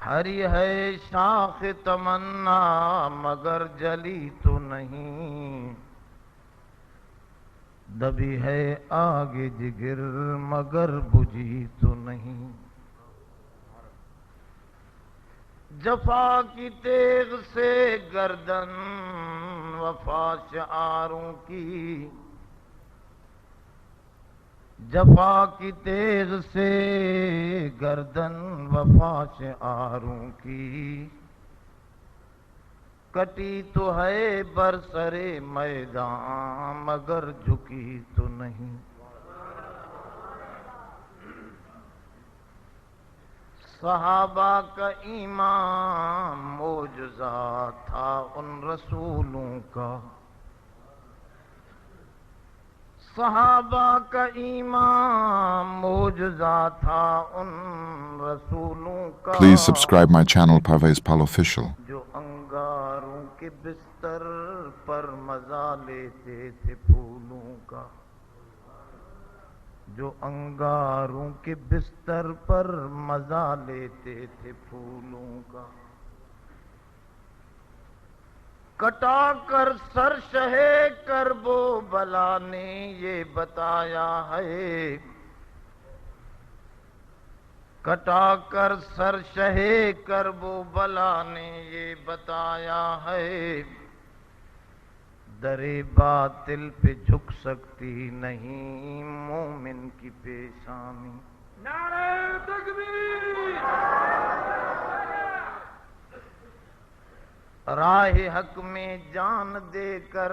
हरी है शाख तमन्ना मगर जली तो नहीं, दबी है आगे जिगर मगर बुझी तो नहीं। जफा की तेग से गर्दन वफा शारों की, जफा की तेग से गर्दन वफा शारों की, कटी तो है बरसरे मैदान मगर झुकी तो नहीं। सहाबा का ईमान मौजज़ा था उन रसूलों का, सहाबा का ईमान मौजज़ा था उन रसूलों का। Please subscribe my channel Parvez Pal Official. जो अंगारों के बिस्तर पर मजा लेते थे फूलों का, जो अंगारों के बिस्तर पर मजा लेते थे फूलों का। कटा कर सर शहे कर वो बला ने ये बताया है, कटा कर सर शहे कर वो बला ने ये बताया है, दरे बातिल पे झुक सकती नहीं मोमिन की पेशानी। नारे तकबीर। राह हक में जान देकर,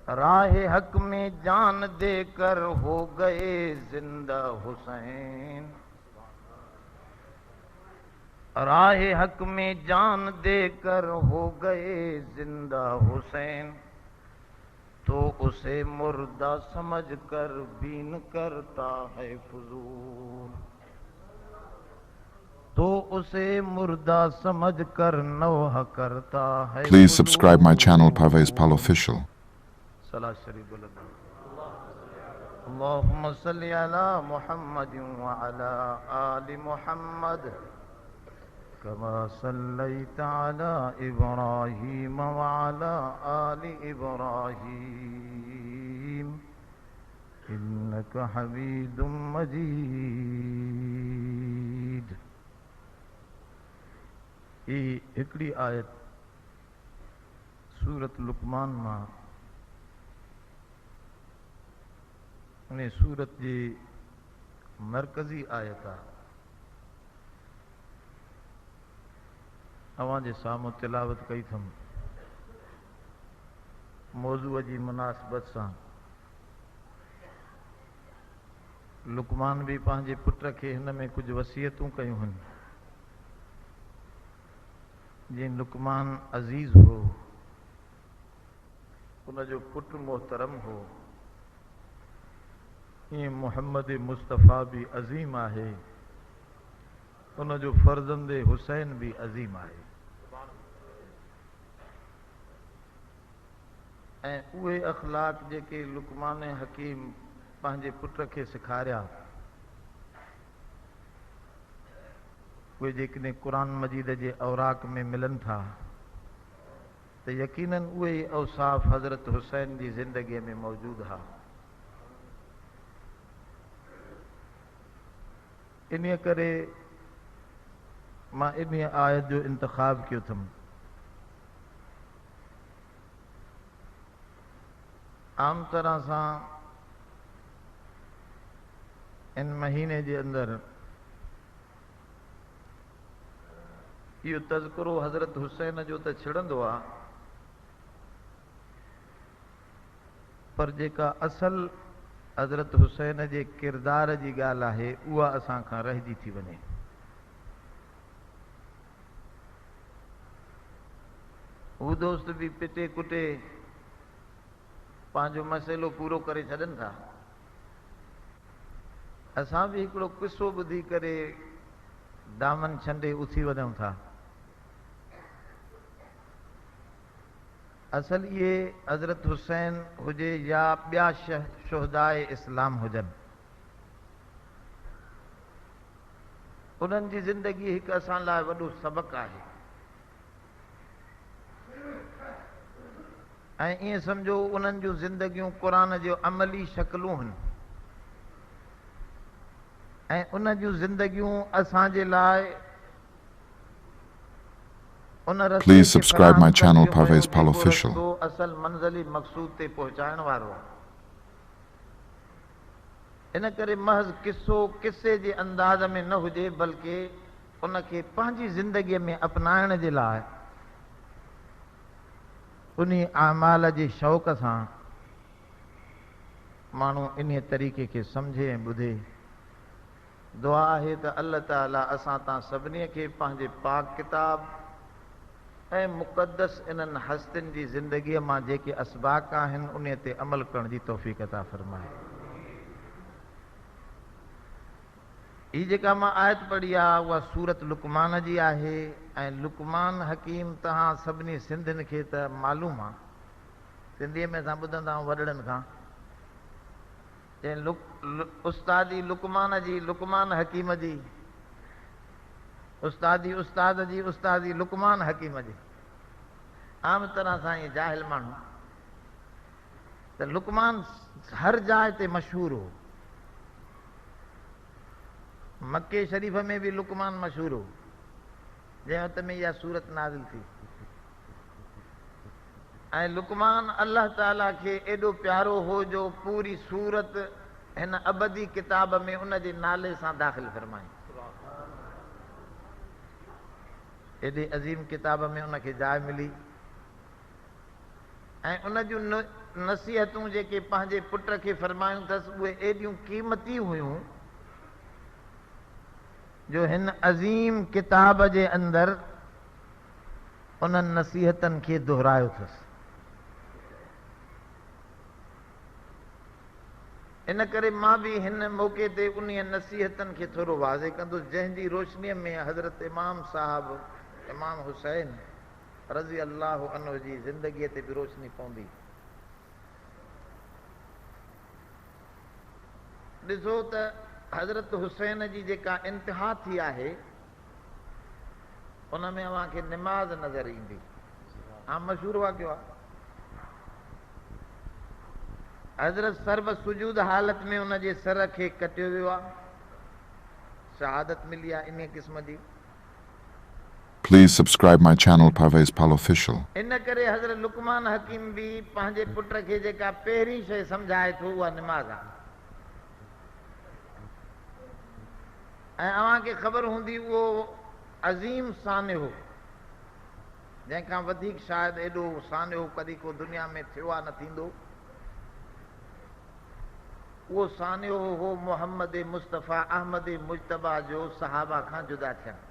राह हक में जान देकर हो गए जिंदा हुसैन, राह हक में जान देकर हो गए जिंदा हुसैन, तो उसे मुर्दा समझकर बीन करता है फुजूल, तो उसे मुर्दा समझकर नौह करता है। Please subscribe my channel Parvez Pal Official. सलाह शरीफ बुलंद। अल्लाहुम्मा सल्ली अला मुहम्मद व अला आलि मुहम्मद कमा सल्लैता अला इब्राहीम व अला आलि इब्राहीम इन्नका हमीदुम मजीद। ई हिकड़ी आयत सूरत लुकमान मां उन सूरत जी मरकज़ी आयत आहे। अवां जे साम्हूं तिलावत कई अथमि मौज़ूअ जी मुनासिबत सां। लुकमान बि पंहिंजे पुट खे हिन में कुझु वसियतूं कयूं आहिनि। जीअं लुकमान अज़ीज़ हो, उनजो पुटु मोहतरम हो, ईअं मुहम्मद मुस्तफ़ा बि अज़ीम आहे, उनजो फ़र्ज़ंद हुसैन बि अज़ीम आहे। ऐं उहे अख़लाक़ जेके लुकमान हकीम पंहिंजे पुट खे सेखारिया, उहे जेकॾहिं क़ुरान मजीद जे औराक में मिलनि था त यकीनन उहे ई औसाफ़ हज़रत हुसैन जी ज़िंदगीअ में मौजूदु हा। इन करे मां इन आयत जो इंतख़ाब कयो अथमि। आम तरह सां इन महीने जे अंदरि इहो तज़किरो हज़रत हुसैन जो त छिड़ंदो आहे, पर जेका असल हज़रत हुसैन जे किरदार जी ॻाल्हि आहे उहा असां खां रहिजी थी वञे। हू दोस्त बि पिटे कुटे पंहिंजो मसइलो पूरो करे छॾनि था। असां बि हिकिड़ो किस्सो ॿुधी करे दामन छंडे उथी वञूं था। असल इहे हज़रत हुसैन हुजे या ॿिया शुहदाए इस्लाम हुजनि, उन्हनि जी ज़िंदगी हिकु असां लाइ वॾो सबक़ु आहे ऐं ईअं सम्झो उन्हनि जूं ज़िंदगियूं क़ुरान जो अमली शक्लूं आहिनि ऐं उन जूं ज़िंदगियूं असांजे लाइ उन रस्ते Please खे subscribe my फराहम channel कंदियूं Parvez पियूं Pal जेको Official. रस्तो असल मंज़िली मक़सूद ते पहुचाइण वारो आहे। इन करे महज़ किसे जे अंदाज़ में न हुजे बल्कि उनखे पंहिंजी ज़िंदगीअ में अपनाइण जे लाइ उन आमाल जे शौक़ सां माण्हू इन तरीक़े खे सम्झे ऐं ॿुधे। दुआ आहे त अल्लाह ताला असां तां सभिनी खे पंहिंजे पाक किताब ऐं मुक़दस इन्हनि हस्तियुनि जी ज़िंदगीअ मां जेके असबाक आहिनि उन ते अमल करण जी तौफ़ीक़ अता फ़रमाए। ही जेका मां आयत पढ़ी आहे उहा सूरत लुकमान जी आहे ऐं लुकमान हकीम तव्हां सभिनी सिंधियुनि खे त मालूम आहे, सिंधीअ में असां ॿुधंदा आहियूं वॾड़नि खां उस्तादी लुकमान जी, लुकमान हकीम जी, उस्तादी उस्ताद जी, उस्तादी लुकमान हकीम जी। आम तरह सां इहे जाहिल माण्हू त लुकमान हर जाइ ते मशहूरु हो। मके शरीफ़ में बि लुकमान मशहूरु हो जंहिं वक़्त में इहा सूरत नाज़िल थी। ऐं लुकमान अल्लाह ताला खे एॾो प्यारो हो जो पूरी सूरत हिन अबदी किताब में उन जे नाले सां दाख़िल फ़रमाई। एॾे अज़ीम किताब में उनखे जाइ मिली ऐं उन जूं नसीहतूं जेके पंहिंजे पुट खे फ़रमायूं अथसि उहे एॾियूं क़ीमती हुयूं जो हिन अज़ीम किताब जे अंदरि उन्हनि नसीहतनि खे दोहरायो अथसि। इन करे मां बि हिन मौक़े ते उन नसीहतनि खे थोरो वाज़े कंदुसि जंहिंजी रोशनीअ में हज़रत इमाम साहब इमाम हुसैन रज़ी अल्लाह अन्हु जी ज़िंदगीअ ते बि रोशनी पवंदी। ॾिसो त हज़रत हुसैन जी जेका इंतिहा थी आहे उन में अव्हांखे निमाज़ नज़र ईंदी। आम मशहूरु वाक़ियो आहे। हज़रत सर्व सुजूद हालत में उन जे सर खे कटियो वियो आहे, शहादत मिली आहे इन क़िस्म जी। Please subscribe my channel Parvez Pal Official. इन करे हज़रत लुकमान हकीम बि पंहिंजे पुट खे जेका पहिरीं शइ सम्झाए थो उहा निमाज़ आहे। ऐं अव्हांखे ख़बर हूंदी उहो अज़ीम सानिहो जंहिंखां वधीक शायदि एॾो सानिहो कॾहिं को दुनिया में थियो आहे न थींदो। उहो सानिहो हो मोहम्मद मुस्तफ़ा अहमद मुजतबा जो सहाबा खां जुदा थियणु,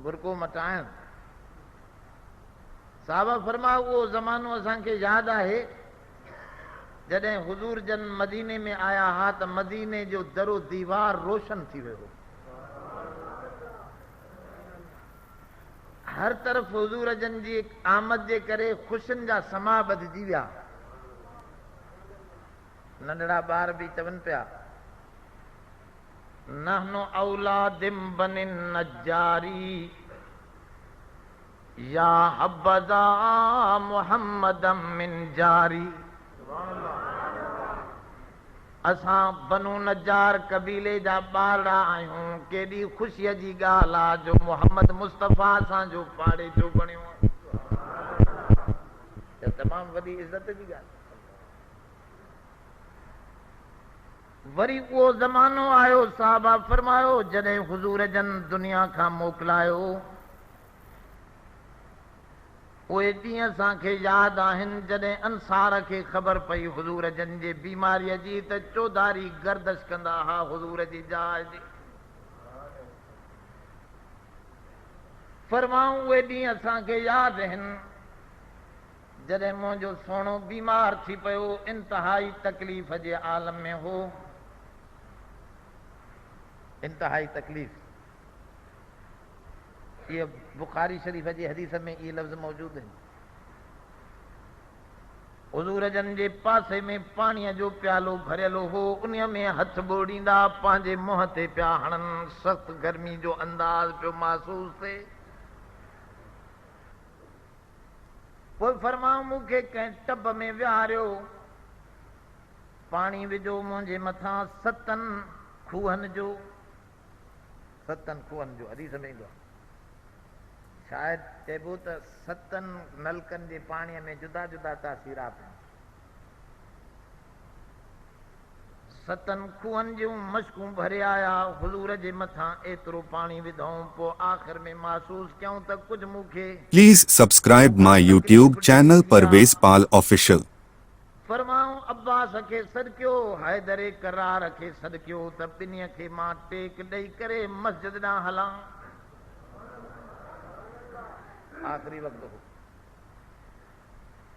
बुरको मटाइण। साहबा फरमायो उहो ज़मानो असांखे यादि आहे जॾहिं हुज़ूर जन मदीने में आया हा त मदीने जो दरो दीवार रोशन थी वियो। हर तरफ़ हुज़ूर जन जी आमद जे करे ख़ुशियुनि जा समा ॿधिजी विया। नंढड़ा ॿार बि चवनि पिया नहनु औलादिम बनिन नज्जारी या हब्बदा मुहम्मदम मिन जारी। असां बनु नज्जार कबीले जा ॿारड़ा आहियूं। केॾी ख़ुशीअ जी ॻाल्हि आहे जो मोहम्मद मुस्तफ़ा असांजो पाड़े जो बणियो आहे। तमामु वॾी इज़त जी ॻाल्हि। वरी उहो ज़मानो आयो साहबा फरमायो जॾहिं हुज़ूर जन दुनिया खां मोकिलायो। उहे ॾींहं असांखे यादि आहिनि जॾहिं अंसार खे ख़बर पई हुज़ूर जन जे बीमारीअ जी त चौधारी गर्दश कंदा हा हुज़ूर जी जाइ जी। फरमाऊं उहे ॾींहं असांखे यादि आहिनि जॾहिं मुंहिंजो सोणो बीमार थी पियो, इंतिहाई तकलीफ़ जे आलम में हो। इंतिहाई तकलीफ़ ये बुखारी शरीफ जी हदीस में ये लफ्ज़ मौजूद है। हुजूर जन जे पासे में पाणीअ जो प्यालो भरियल हो, उन में हथ ॿोड़ींदा पंहिंजे मुंहं ते पिया हणनि। सख़्त गर्मी जो अंदाज़ पियो महसूस थिए। पोइ फरमाऊं मूंखे कंहिं टब में विहारियो, पाणी विझो मुंहिंजे मथां सतनि खूहनि जो हदीस में ईंदो आहे। शायदि चइबो त सतनि नलकनि जे पाणीअ में जुदा जुदा तासीरात आहिनि। सतनि खूहनि जूं मशकूं भरे आया, हुजूर जे मथां एतिरो पाणी विधऊं। पोइ आख़िर में महसूस कयूं त कुझु मूंखे Please subscribe my YouTube channel Parvez Pal Official. फरमाऊं Abbas खे सॾकियो, हैदर करार खे सॾकियो त ॿिन्हीअ खे मां टेक ॾेई करे मस्जिद ॾांहुं हलां। आख़िरी वक़्त हो।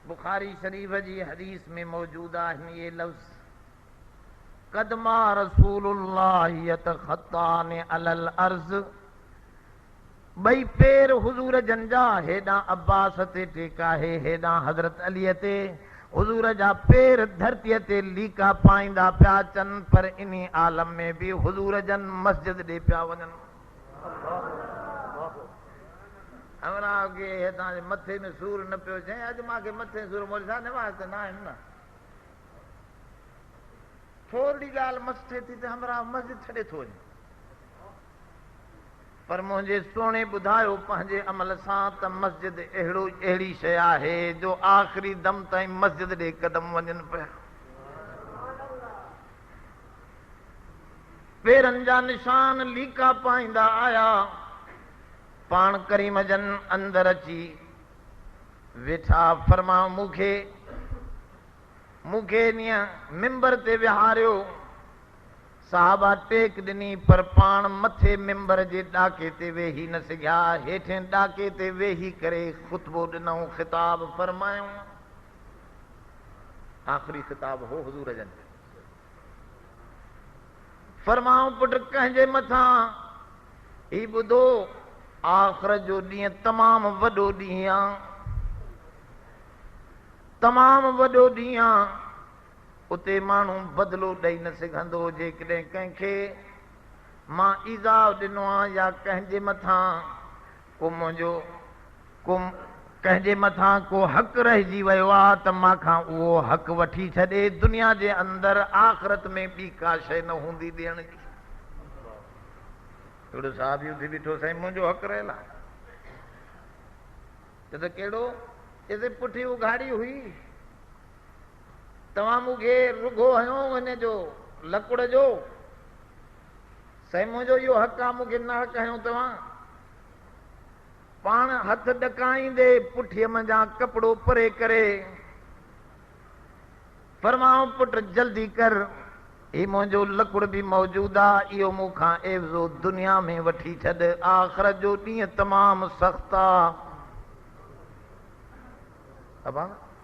बुखारी शरीफ जी हदीस में मौजूद आहिनि ये लफ़्ज़, क़दमा रसूलुल्लाह यतखत्तान अलल अर्ज़। ॿई पेर हुजूर जन जा हेॾां अब्बास ते टेकाहे, हेॾां हज़रत अलीअ ते। हुजूर जा पेर धरतीअ ते लीका पाईंदा पिया अचनि, पर इन आलम में बि हुजूर जन मस्जिद ॾे पिया वञनि। हमरा खे हितां जे मथे में सूर न पियो चए, अॼु मूंखे मथे सूर मोड़ी छा निवाज़ त न आहिनि न। थोरी ॻाल्हि मथे थी त हमरा मस्जिद छॾे थो वञे। पर मुंहिंजे सोणे ॿुधायो पंहिंजे अमल सां त मस्जिद अहिड़ी शइ आहे जो आख़िरी दम ताईं मस्जिद ॾे कदम वञनि पिया। पेरनि जा निशान लीका पाईंदा आया। पाण करीम जन अंदर अची वेठा। फरमा मूंखे ईअं मिंबर ते विहारियो। साहबा टेक ॾिनी, पर पाण मथे मिंबर जे ॾाके ते वेही न सघिया। हेठें ॾाके ते वेही करे ख़ुतबो ॾिनऊं, ख़िताब फरमायूं। आख़िरी ख़िताब हो हुजूर जन। फरमाऊं पुट कंहिंजे मथां ही ॿुधो, आख़िर जो ॾींहुं तमामु वॾो ॾींहुं आहे, तमामु वॾो ॾींहुं आहे। उते माण्हू बदिलो ॾेई न सघंदो। जेकॾहिं कंहिंखे मां ईज़ाउ ॾिनो आहे या कंहिंजे मथां कंहिंजे मथां को हक़ रहिजी वियो आहे त मांखां उहो हक़ वठी छॾे। दुनिया जे अंदरि आख़िरत में ॿी का शइ न हूंदी ॾियण जी। हिकिड़ो साहिबी उथी बीठो, साईं मुंहिंजो हक़ रहियल आहे। त कहिड़ो? इते पुठी उघाड़ी हुई, तव्हां मूंखे रुगो हयो हिन जो लकुड़ जो। साईं मुंहिंजो इहो हक़ आहे, मूंखे न हक़ हयो तव्हां। पाण हथ ॾकाईंदे पुठीअ मंझां कपिड़ो परे करे फरमाऊं पुट जल्दी कर, ही मुंहिंजो लकुड़ बि मौजूदु आहे, इहो मूंखां एवज़ो दुनिया में वठी छॾ। आख़िरत जो ॾींहुं तमामु सख़्तु आहे।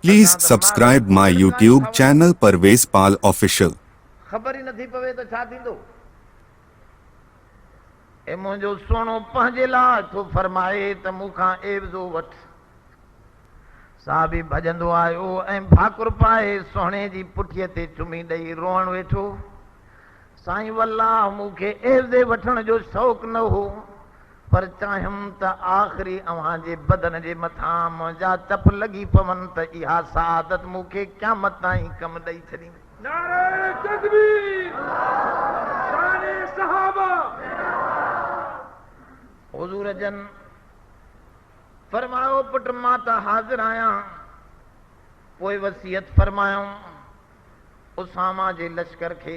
Please subscribe my YouTube channel Parvez Pal Official. ख़बर ई नथी पवे त छा थींदो। ए मुंहिंजो सोनो पंहिंजे लाइ थो फरमाए त मूंखां एवज़ो वठ। साहबी भॼंदो आयो ऐं भाकुर पाए सोने जी पुठीअ ते चुमी ॾेई रोअण वेठो। साईं वल्लाह मूंखे एवज़े वठण जो शौक़ु न हो, पर चाहियुमि त आख़िरी अव्हां जे बदन जे मथां मुंहिंजा चप लॻी पवनि त इहा सआदत मूंखे क़यामत ताईं कमु ॾेई छॾींदी। नारे तकबीर, शाने सहाबा। हुजूर जन फरमायो पुट मां त हाज़िर आहियां। पोइ वसीयत फरमायूं, उसामा जे लश्कर खे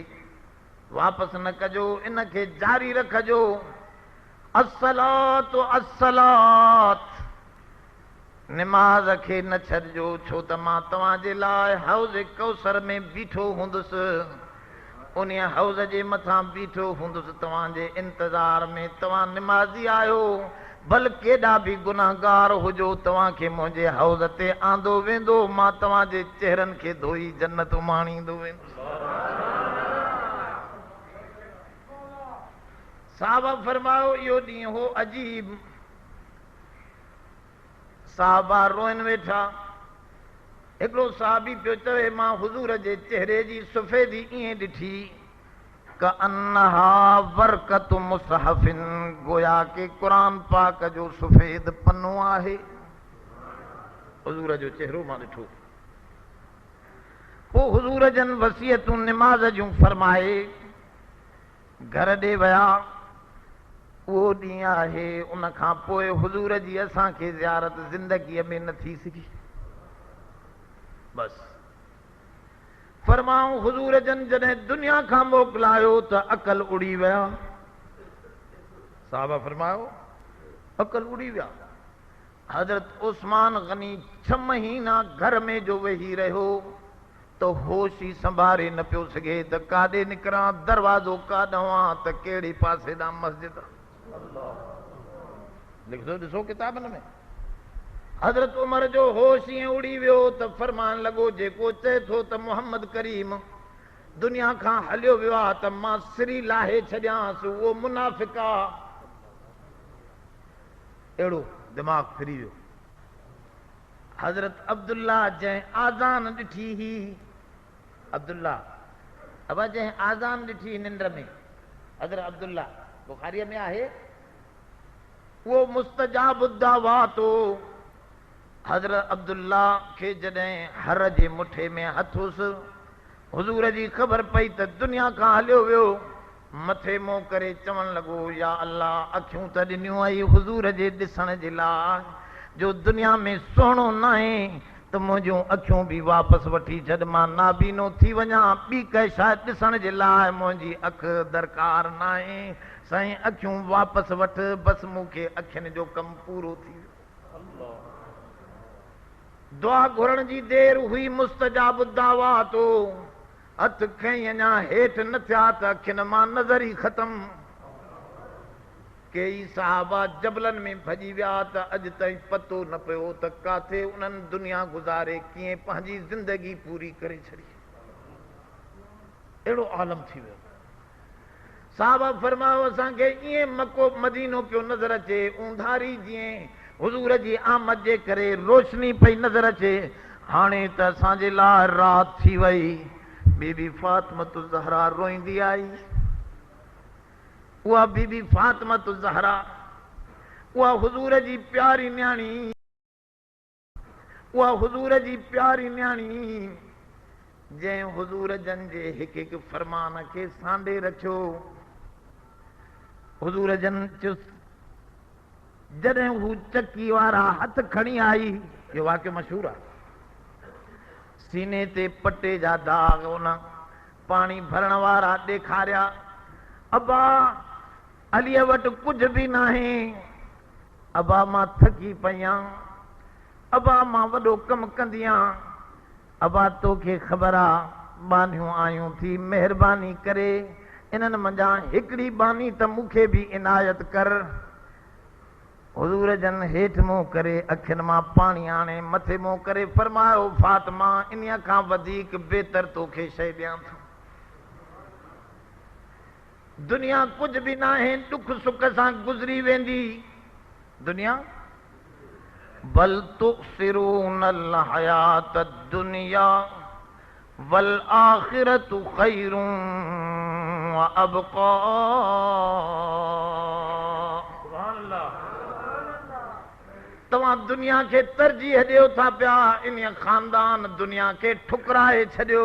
वापसि न कजो, इन खे जारी रखजो। अस्सलात अस्सलात, निमाज़ खे न छॾिजो, छो त मां तव्हांजे लाइ हौज़ कौसर में बीठो हूंदुसि। उन हौज़ जे मथां बीठो हूंदुसि तव्हांजे इंतज़ार में। तव्हां निमाज़ी आहियो, भल केॾा बि गुनाहगार हुजो, तव्हांखे मुंहिंजे हौज़ ते आंदो वेंदो। मां तव्हांजे चेहरनि खे धोई जन्नत माणींदो वेंदुसि। साहबा फरमायो इहो ॾींहुं हो अजीब। साहबा रोइन वेठा। हिकिड़ो साहबी पियो चवे मां हुजूर जे चेहरे जी सफ़ेदी ईअं ॾिठी क अन्नहा बरकत मुसहफिन, गोया के क़ुरान पाक जो सफ़ेद पन्नो आहे। हुजूर जो चेहरो मां ॾिठो। पोइ हुजूर जन वसियतूं निमाज़ जूं फरमाए घर ॾे विया। उहो ॾींहुं आहे, उन खां पोइ हुजूर जी असांखे ज़ियारत ज़िंदगीअ में न थी सघी। बस फरमाऊं हुजूर जन जॾहिं दुनिया खां मोकिलायो त अकल उड़ी विया। साहबा फरमायो अकल उड़ी विया। हज़रत उस्मान गनी 6 महीना घर में जो वेही रहियो तो होश ही संभारे न पियो सघे त काॾे निकिरां, दरवाज़ो काॾों आहे त कहिड़े पासे ॾांहुं मस्जिद। लिखो ॾिसो किताबनि में। हज़रत उमर जो होश ईअं उड़ी वियो त फरमान लॻो जेको चए थो त मोहम्मद करीम दुनिया खां हलियो वियो आहे त मां सिरी लाहे छॾियांसि, उहो मुनाफ़िक़ आहे। अहिड़ो दिमाग़ फिरी वियो। हज़रत अब्दुल्ला जंहिं आज़ान ॾिठी ही, अब्दुल्ला अबा जंहिं आज़ान ॾिठी निंड में, हज़रत अब्दुल्ला बुखारीअ में आहे, वो मुस्तजाब दावात हो। हज़रत अब्दुल्ला खे जॾहिं हर जे मुठे में हथ हुसि, हुजूर जी ख़बर पई त दुनिया खां हलियो वियो, मथे मुंहुं करे चवण लॻो या अल्लाह अखियूं त ॾिनियूं आई हुजूर जे ॾिसण जे लाइ, जो दुनिया में सुहिणो न आहे त मुंहिंजूं अखियूं बि वापसि वठी छॾ, मां नाबीनो थी वञा, ॿी कंहिं शइ ॾिसण जे लाइ मुंहिंजी अखि दरकार न आहे। साईं अखियूं वापसि वठ, बसि मूंखे अखियुनि जो कमु पूरो थी वियो। दुआ घुरण जी देरि हुई, मुस्तजाब दावात हो। हथ खईं अञा हेठि न थिया त अखियुनि मां नज़र ई ख़तमु। कई साहबा जबलनि में भॼी विया त अॼु ताईं पतो न पियो त काथे उन्हनि दुनिया गुज़ारे कीअं पंहिंजी ज़िंदगी पूरी करे छॾी। अहिड़ो आलम थी वियो। साहबा फरमायो असांखे ईअं मको मदीनो पियो नज़र अचे, ऊंधारी जीअं हुजूर जी आमद जे करे रोशनी पई नज़र अचे। हाणे त असांजे लाइ राति थी वई। बीबी फातिमत ज़हरा रोईंदी आई। उहा बीबी फातिमत ज़हरा, उहा हुजूर जी प्यारी न्याणी, उहा हुजूर जी प्यारी न्याणी जंहिं हुजूर जन जे हिकु हिकु फरमान खे सांडे रखियो। हुजूर जन चुस जॾहिं हू चकी वारा हथ खणी आई, इहो वाक़ियो मशहूर आहे, सीने ते पटे जा दाग उन पाणी भरण वारा ॾेखारिया। अबा अलीअ वटि कुझु बि न आहे, अबा मां थकी पई आहियां, अबा मां वॾो कमु कंदी आहियां, अबा तोखे ख़बर आहे बानियूं आयूं थी, महिरबानी करे इन्हनि मंझां हिकिड़ी बानी त मूंखे बि इनायत कर। हुजूर जन हेठि मुंहुं करे अखियुनि मां पाणी आणे मथे मुंहुं करे फरमायो फातिमा इन्हीअ खां वधीक बहितर तोखे शइ ॾियां थो। दुनिया कुझु बि न आहे, दुख सुख सां गुज़री वेंदी दुनिया। बल तुसिरूनल हयात दुनिया वल आखिरतु खैरुन व अबका। तव्हां दुनिया खे तरजीह ॾियो था पिया, इन खानदान दुनिया खे ठुकराए छॾियो।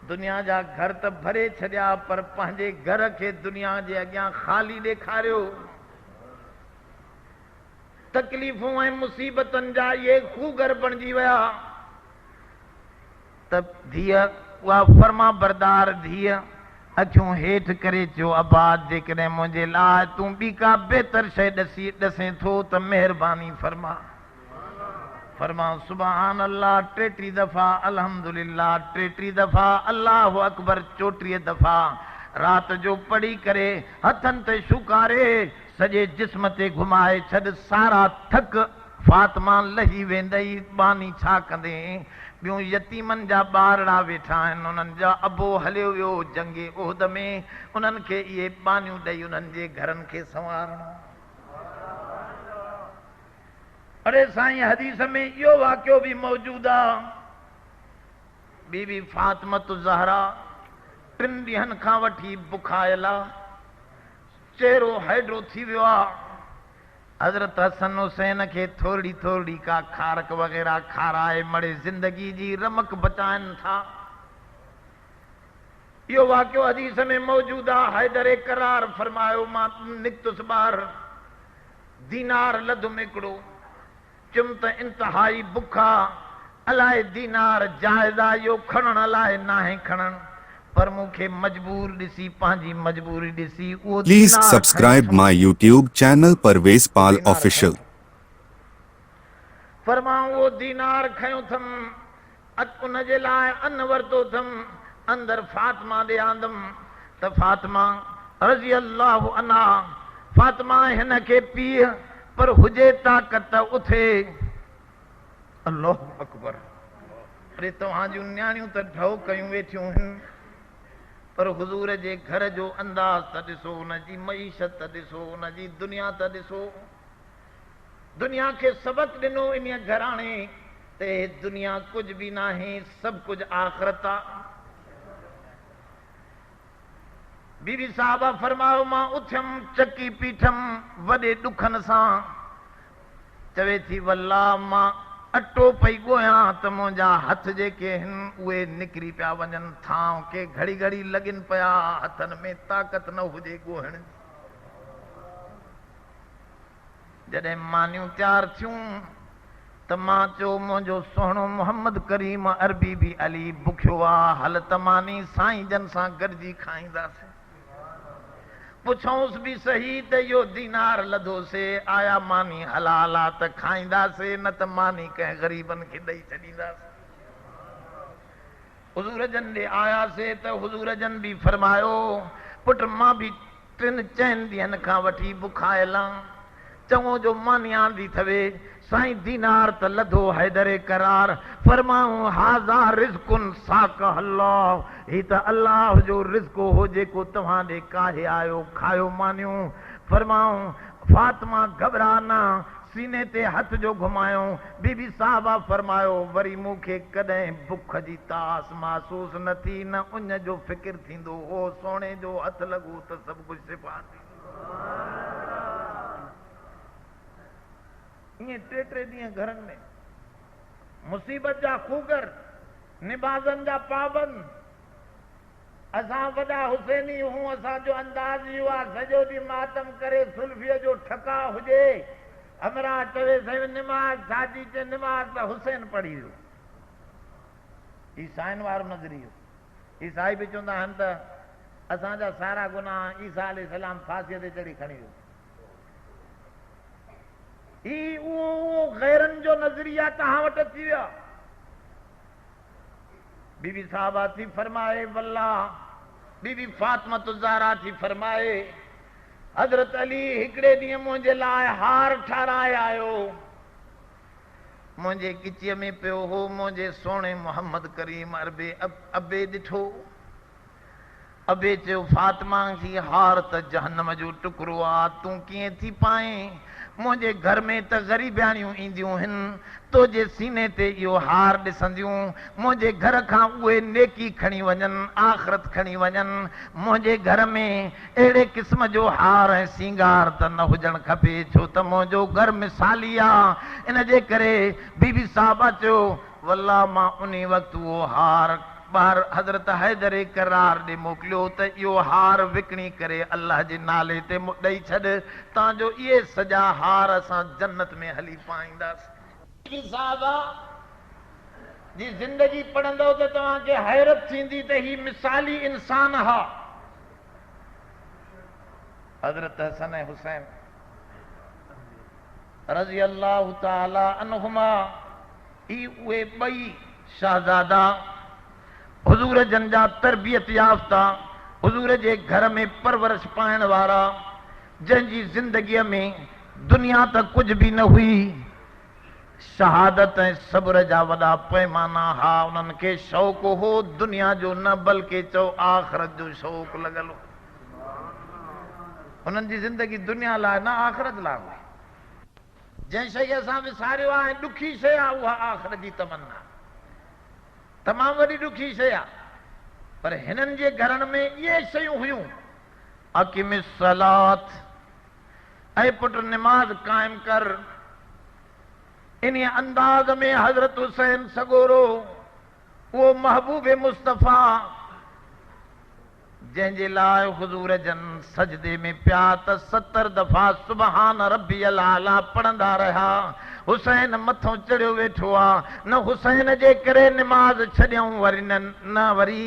दुनिया जा घर त भरे छॾिया, पर पंहिंजे घर खे दुनिया जे अॻियां ख़ाली ॾेखारियो। तकलीफ़ूं ऐं मुसीबतनि जा इहे खूगर बणिजी विया त धीअ, उहा फर्मा बरदार धीअ अखियूं हेठि करे चयो अब्बा जेकॾहिं मुंहिंजे लाइ तूं ॿी का बहितर शइ ॾसें थो त महिरबानी फरमा। फरमा सुभान अल्लाह 33 दफ़ा, अल्हम्दुलिल्लाह 33 दफ़ा, अल्लाहु अकबर 34 दफ़ा राति जो पढ़ी करे हथनि ते शुकारे सॼे जिस्म ते घुमाए छॾ। सारा थक फातिमा लही वेंदई, बानी छा कंदे। ॿियूं यतीमनि जा ॿारड़ा वेठा आहिनि, उन्हनि जा अबो हलियो वियो जंगे उहद में, उन्हनि खे इहे बानियूं ॾेई उन्हनि जे घरनि खे संवारणो। अरे साईं हदीस में यो वाक़ियो भी मौजूद आहे। बीबी फातिमत ज़हरा 3 ॾींहंनि खां वठी बुखायल आहे, चेहरो हैड्रो थी वियो आहे। हज़रत हसन हुसैन खे थोरी थोरी का खारक वग़ैरह खाराए मड़े ज़िंदगी जी रमक बचाइनि था। यो वाक़ियो हदीस में मौजूद आहे। हैदर करार फरमायो मां निकतुस ॿार, दीनार लधुम हिकिड़ो, चुम त इंतहाई बुखा, अलाए दीनार जायज़ा यो खणण अलाए नाहे खणण, पर मूंखे मजबूर ॾिसी पंहिंजी मजबूरी ॾिसी उहो Please दीनार subscribe खणी my YouTube channel Parvez Pal Official. फरमाऊं वो दीनार खयो थम, उन जे लाइ अन वरितो थम, अंदर फातिमा ॾे आंदम त फातिमा रज़ी अल्लाहु अन्हा, फातिमा हिन खे पीउ पर हुजे ताक़त उथे। अल्लाहु अकबर। अरे तव्हां जूं न्याणियूं त ढो कयूं वेठियूं आहिनि, पर हुज़ूर जे घर जो अंदाज़ त ॾिसो, उन जी मईशत त ॾिसो, उन जी दुनिया त ॾिसो। दुनिया खे सबक ॾिनो इन घराणे ते दुनिया कुझु बि नाहे, सभु कुझु आख़िरत आहे। बीबी साहबा फरमायो मां उथियमि, चकी पीठमि वॾे ॾुखनि सां, चवे थी वल्ला मां अटो पई ॻोयां त मुंहिंजा हथ जेके आहिनि उहे निकिरी पिया वञनि, थांव के घड़ी घड़ी लॻनि पिया, हथनि में ताक़त न हुजे ॻोहण। जॾहिं मानियूं तयारु थियूं त मां चयो मुंहिंजो सुहिणो मोहम्मद करीम अरबी बि अली बुखियो आहे, हल त मानी साईं जन सां गॾिजी खाईंदासीं। पुछऊंसि बि सही त इहो दीनार लधोसीं, आया मानी हलाल आहे त खाईंदासीं, न त मानी कंहिं ग़रीबनि खे ॾेई छॾींदासीं। हुज़ूर जन ॾे आयासीं त हुज़ूर जन बि फरमायो पुट मां बि 3-4 ॾींहंनि खां वठी बुखायल आहियां, चङो जो मानी आंदी थवे, साईं दीनार त लधो हैदर करार, फरमाऊं हाज़ा रिज़्क़ुन साक़ह अल्लाह, ही त अल्लाह जो रिज़्क़ हो जेको तव्हां ॾे काहे आयो, खायो मानियूं। फरमाऊं फातिमा घबरा न, सीने ते हथ जो घुमायो। बीबी साहबा फरमायो वरी मूंखे कॾहिं बुख जी तास महसूस न थी, न उन जो फिक्र थींदो हो, सोने जो हथ लॻो त सभु कुझु सिफा थी। ईअं 3-3 ॾींहं घरनि में मुसीबत जा खूगर, निमाज़नि जा पाबंद। असां वॾा हुसैनी हूं, असांजो अंदाज़ इहो आहे सॼो ॾींहुं मातम करे सुल्फीअ जो ठका हुजे, हमरा चवे साईं निमाज़ छाजी, चए निमाज़ त हुसैन पढ़ी वियो। ईसाइन वारो नज़रियो। ईसाई बि चवंदा आहिनि त असांजा सारा गुनाह ईसा अलैहिस्सलाम फांसीअ ते चढ़ी खणी वियो। ही उहो गैरनि जो नज़रिया तव्हां वटि अची विया। बीबी साहबा थी फरमाए वल्ला, बीबी फातिमा ज़हरा थी फरमाए हज़रत अली हिकिड़े ॾींहुं मुंहिंजे लाइ हार ठाराए आयो, मुंहिंजे गिचीअ में पियो हो, मुंहिंजे सोणे मोहम्मद करीम अरबे अबे ॾिठो। अबे चयो फातिमा जी हार त जहन्नम जो टुकड़ो आहे, तूं कीअं थी पाएं, मुंहिंजे घर में त ग़रीबियाणियूं ईंदियूं आहिनि, तुंहिंजे सीने ते इहो हार ॾिसंदियूं, मुंहिंजे घर खां उहे नेकी खणी वञनि, आख़िरत खणी वञनि। मुंहिंजे घर में अहिड़े क़िस्म जो हार ऐं सींगार त न हुजणु खपे, छो त मुंहिंजो घर मिसाली आहे। इन जे करे बीबी साहबा चयो वल्ला मां उन वक़्तु उहो हार ॿार हज़रत हैदर करार ॾे मोकिलियो त इहो हार विकिणी करे अल्लाह जे नाले ते ॾेई छॾ, तव्हांजो इहे सॼा हार असां जन्नत में हली पाईंदासीं। साहबा जी ज़िंदगी पढ़ंदो त तव्हांखे हैरत थींदी त ही मिसाली इंसान हा। हज़रत हसन ऐं हुसैन रज़ी अल्लाह ताला अन्हुमा, ही उहे ॿई शहज़ादा हुज़ूर जन जा तरबियत याफ़्ता, हुज़ूर जे घर में परवरिश पाइण वारा, जंहिंजी ज़िंदगीअ में दुनिया त कुझु बि न हुई, शहादत ऐं सब्र जा वॾा पैमाना हा। उन्हनि खे शौक़ु हो दुनिया जो न, बल्कि चओ आख़िरत जो शौक़ु लॻल हो। उन्हनि जी ज़िंदगी दुनिया लाइ न आख़िरत लाइ हुई। जंहिं शइ असां विसारियो आहे ऐं ॾुखी शइ आहे उहा आख़िर जी तमन्ना, तमामु वॾी ॾुखी शइ आहे। पर हिननि जे घरनि में इहे शयूं हुयूं, अक़िम सलात, ऐं पुट निमाज़ क़ाइम कर। इन अंदाज़ में हज़रत हुसैन सगोरो, उहो महबूब मुस्तफ़ा जंहिंजे लाइ हुज़ूर जन सजदे में पिया त 70 दफ़ा सुबहान रब्बियल आला पढ़ंदा रहिया। हुसैन मथों चढ़ियो वेठो आहे, न हुसैन जे करे निमाज़ छॾियऊं, वरी न वरी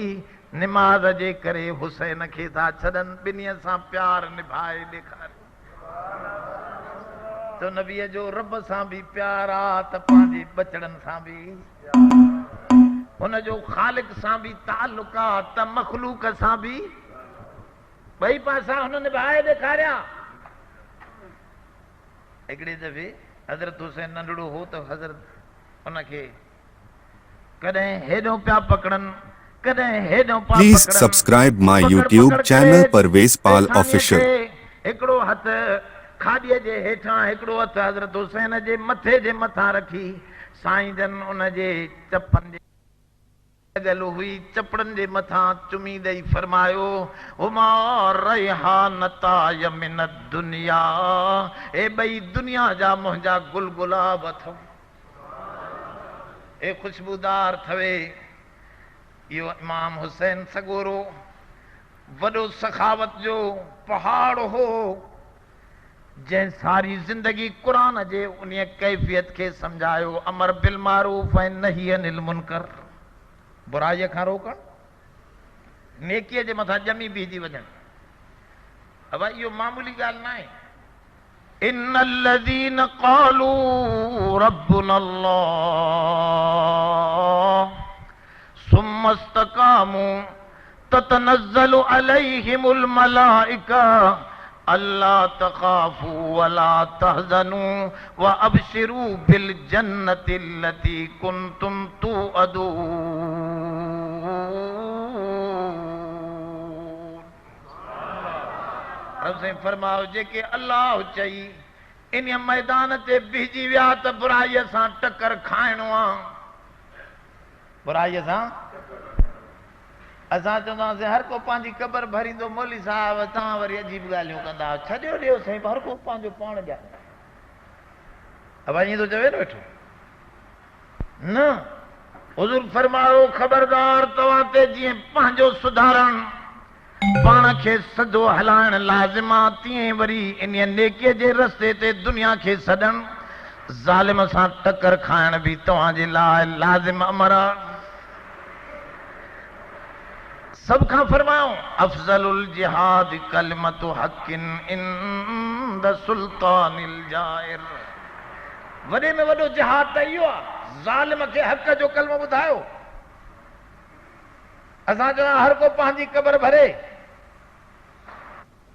निमाज़ जे करे हुसैन खे था छॾनि। ॿिन्हीअ सां प्यार निभाए ॾेखारियो। तो नबीअ जो रब सां बि प्यार आहे त पंहिंजे बचड़नि सां बि, हुनजो ख़ालिक सां बि ताल्लुक आहे त मख़लूक सां बि, ॿई पासा हुन निभाए ॾेखारिया। हिकिड़े दफ़े हज़रत हुसैन नंढड़ो हो त हज़रत हुनखे कॾहिं हेॾो पिया पकड़नि, कॾहिं हेॾो पिया Please पकड़नि। subscribe my पकड़ YouTube पकड़ channel करे Parvez Pal पेशानीअ Official. खे हिकिड़ो हथु खाॾीअ जे हेठां, हिकिड़ो हथु हज़रत हुसैन जे मथे जे मथां रखी, साईं जन उन जे चपनि जे लॻल हुई, चपड़नि जे मथां चुमी ॾेई फरमायो, हुमा रैहानता मिन दुनिया, ए ॿई दुनिया जा मुंहिंजा गुल गुलाब अथव, ए ख़ुशबूदार थवे। इहो इमाम हुसैन सगोरो वॾो सखावत जो पहाड़ हो, जंहिं सारी ज़िंदगी क़ुरान जे उन कैफ़ियत खे सम्झायो। अमर बिल मारूफ ऐं नही अनिल मुनकर, बुराईअ खां रोकण, नेकीअ जे मथां ॼमी बीहजी वञनि। अब इहो मामूली ॻाल्हि न आहे। इन्नल्लज़ीन क़ालू रब्बुना अल्लाह सुम्मा इस्तक़ामू ततनज़्ज़लु अलैहिमुल मलाइका अल्ला तख़ाफू वला तहज़नू व अबशिरू बिल जन्नतिल्लती कुंतुम तुअदून। रब से फरमाओ, जेके अल्लाह चई इन मैदान ते बीहजी विया त बुराईअ सां टकर खाइणो आहे। बुराईअ सां असां चवंदासीं हर को पंहिंजी क़बर भरींदो, मौली साहब तव्हां वरी अजीब ॻाल्हियूं कंदा, छॾियो ॾियो साईं, हर को पंहिंजो पाण ॼाणे। अब ईअं थो चवे न वेठो न। हुज़ूर फरमायो, ख़बरदार तव्हां ते जीअं पंहिंजो सुधारण, पाण खे सदो हलाइण लाज़िम आहे, तीअं वरी इन नेकीअ जे रस्ते ते दुनिया खे सॾण, ज़ालिम सां टकर खाइण बि तव्हांजे लाइ लाज़िम अमर आहे। सब खां फरमायो, अफ़ज़लुल जिहाद कलिमतु हक़िन इंद सुल्तानिल जाइर। वॾे में वॾो जिहाद त इहो आहे, ज़ालिम खे हक़ जो कलमो ॿुधायो। असां चवां हर को पंहिंजी क़बर भरे,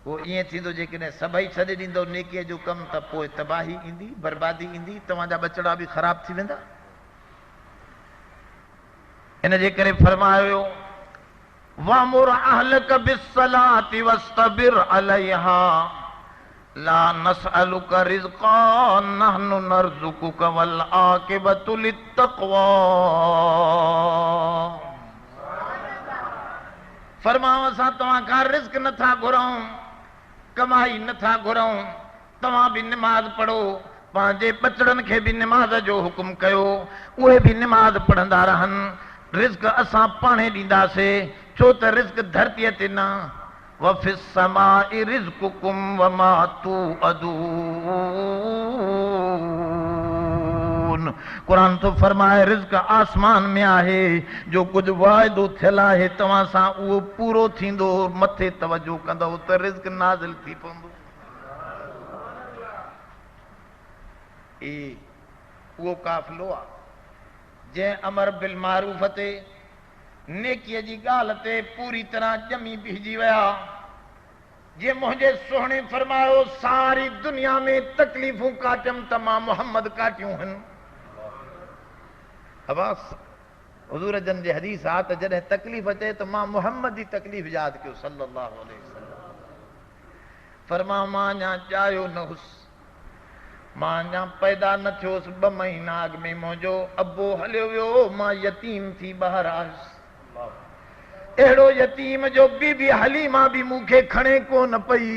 पोइ ईअं थींदो जेकॾहिं सभई छॾे ॾींदो नेकीअ जो कमु त पोइ तबाही ईंदी, बर्बादी ईंदी, तव्हांजा बचड़ा बि ख़राब थी वेंदा। इन जे करे फरमायो, वामुर अहलक बिस्सलाति वस्तबिर अलैहा ला नसअलुका रिज़्क़ा नहनु नरज़ुकुका वल आक़िबतु लित्तक़वा। फरमाओ, असां तव्हां खां रिज़्क़ नथा घुरऊं, कमाई नथा घुरऊं, तव्हां बि निमाज़ पढ़ो, पंहिंजे बचड़नि खे बि निमाज़ जो हुकुम कयो, उहे बि निमाज़ पढ़ंदा रहनि। रिज़्क़ असां पाणे ॾींदासीं, छो त रिज़्क़ धरतीअ ते न, वफ़िस समाई रिज़्क़ुकुम वमा तुअदून। क़ुरान तो फरमाए, रिज़्क़ आसमान में आहे, जो कुझु वाइदो थियल आहे तव्हां सां उहो पूरो थींदो, मथे तवजो कंदो त रिज़्क़ नाज़िल थी पवंदो। उहो काफ़िलो आहे जंहिं अमर बिल मारूफ ते, नेकीअ जी ॻाल्हि ते पूरी तरह ॼमी बीहजी विया। जे मुंहिंजे सुहिणे फरमायो, सारी दुनिया में तकलीफ़ूं काटियमि त मां मोहम्मद काटियूं आहिनि। अबास हुज़ूर जन जे हदीस आहे त जॾहिं तकलीफ़ अचे त मां मोहम्मद जी तकलीफ़ यादि कयो सल्लल्लाहु अलैहि वसल्लम। फरमायो, मां अञा चाहियो न हुस, मां अञा पैदा न थियोसि 2 महीना अॻु में मुंहिंजो अबो हलियो वियो, मां यतीम थी ॿाहिरि आयुसि। अहिड़ो यतीम जो बीबी हलीमा बि मूंखे खणे कोन पई।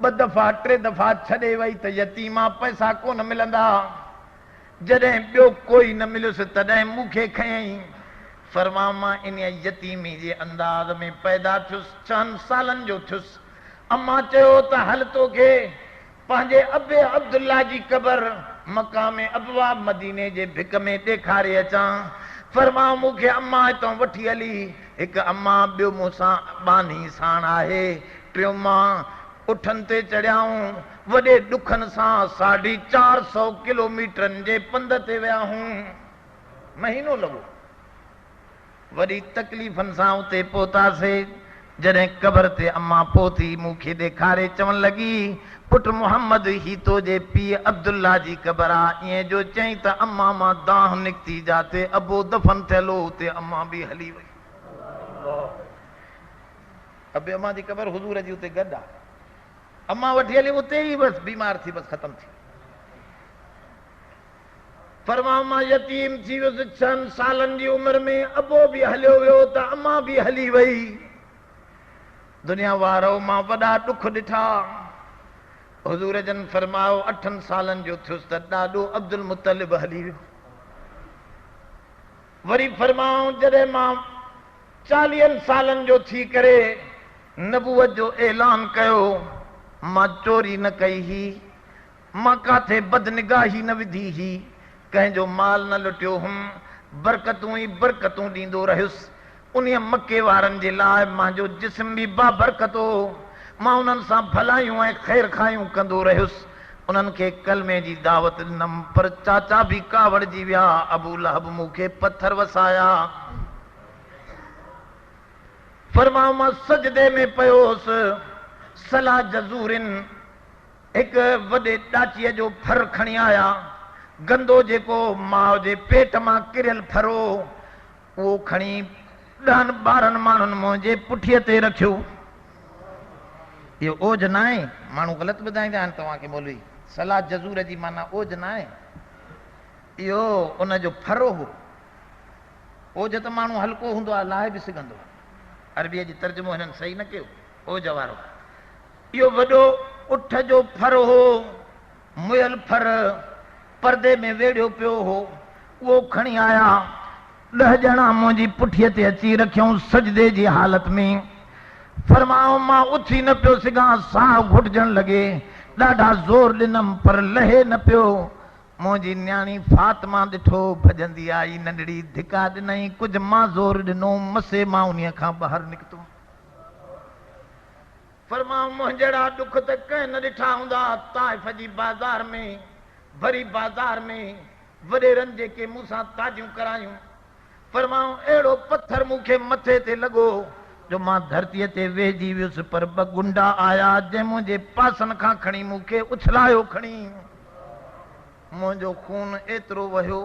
2 दफ़ा 3 दफ़ा छॾे वई त यतीमा पैसा कोन मिलंदा। जॾहिं ॿियो कोई न मिलियुसि तॾहिं मूंखे खयईं। फरमां मां इन यतीमी जे अंदाज़ में पैदा थियुसि, 4 सालनि जो थियुसि। अम्मा चयो त हल तोखे पंहिंजे अबे अब्दुल्ला जी क़बर मकाम अबवा मदीने जे भिक में ॾेखारे अचां। फरमां मूंखे अम्मा हितां वठी हली। हिकु अम्मा ॿियो मूंसां बानी साण आहे, टियों मां उठनि ते चढ़ियाऊं। वॾे ॾुखनि सां 450 किलोमीटरनि जे पंध ते वियाऊं। महीनो लॻो। वरी तकलीफ़नि सां उते पहुतासीं। जॾहिं क़बर ते अम्मा पहुती मूंखे ॾेखारे चवण लॻी, पुट मोहम्मद ही तो जे पीउ अब्दुल्ला जी क़बर आहे। ईअं जो चई त अम्मा मां दाह निकिती, जाते अबो दफ़न थियल हो उते अम्मा बि हली वई। अबे अम्मा जी क़बर हुजूर जी उते गॾु आहे। अम्मा वठी हली उते ई बस बीमार थी, बस ख़तम थी। फरमां मां यतीम थी वियुसि 6 सालनि जी उमिरि में। अबो बि हलियो वियो त अम्मा बि हली वई। दुनिया वारो मां वॾा ॾुख ॾिठा। हुजूर जन फरमायो 8 सालनि जो थियुसि त ॾाॾो अब्दुल मुतलिब हली वियो। वरी फरमाऊं जॾहिं मां 40 सालनि जो थी करे नबूवत जो ऐलान कयो, मां चोरी न कई ही, मां काथे बदनिगाही न विधी ही, कंहिंजो माल न लुटियो हुम, बरकतूं ई बरकतूं ॾींदो रहियुसि। उन मके वारनि जे लाइ मुंहिंजो जिस्म बि बाबरकत हो। मां उन्हनि सां भलायूं ऐं ख़ैर खायूं कंदो रहियुसि। उन्हनि खे कलमे जी दावत ॾिनमि, पर चाचा बि कावड़जी विया। अबू लहब मूंखे पत्थर वसाया। फरमां मां सजदे में पियो हुउसि। सला जज़ूरिन हिकु वॾे ॾाचीअ जो फर खणी आया। गंदो जेको माउ जे पेट मां किरियल फरो, उहो खणी 10-12 माण्हुनि मुंहिंजे पुठीअ ते रखियो। इहो ओज न आहे, माण्हू ग़लति ॿुधाईंदा आहिनि तव्हांखे मौलवी। सला जज़ूर जी माना ओज न आहे, इहो उनजो फरो हो। ओज त माण्हू हल्को हूंदो आहे, लाहे बि सघंदो आहे। अरबीअ जी तर्जुमो हिननि सही न कयो, ओज वारो। इहो वॾो उठ जो फर हो, मुयल फर पर्दे में वेड़ियो पियो हो। उहो खणी आया। 10 ॼणा मुंहिंजी पुठीअ ते अची रखियऊं सजदे जी हालत में। फरमाऊं मां उथी न पियो सघां, साह घुटजण लॻे। ॾाढा ज़ोर ॾिनमि पर लहे न पियो। मुंहिंजी न्याणी फातिमा ॾिठो, भॼंदी आई, नंढड़ी धिका ॾिनई। कुझु मां ज़ोर ॾिनो, मसे मां उन खां ॿाहिरि निकितो। फरमाऊं मुंहिंजड़ा ॾुख त कंहिं न ॾिठा हूंदा। ताइफ़ जी बाज़ार में, भरी बाज़ार में वॾेरनि जेके मूंसां ताजियूं करायूं। फरमाऊं अहिड़ो पत्थर मूंखे मथे ते लॻो जो मां धरतीअ ते वेहिजी वियुसि, पर 2 गुंडा आया जंहिं मुंहिंजे पासनि खां खणी मूंखे उछलायो खणी। मुंहिंजो खून एतिरो वहियो,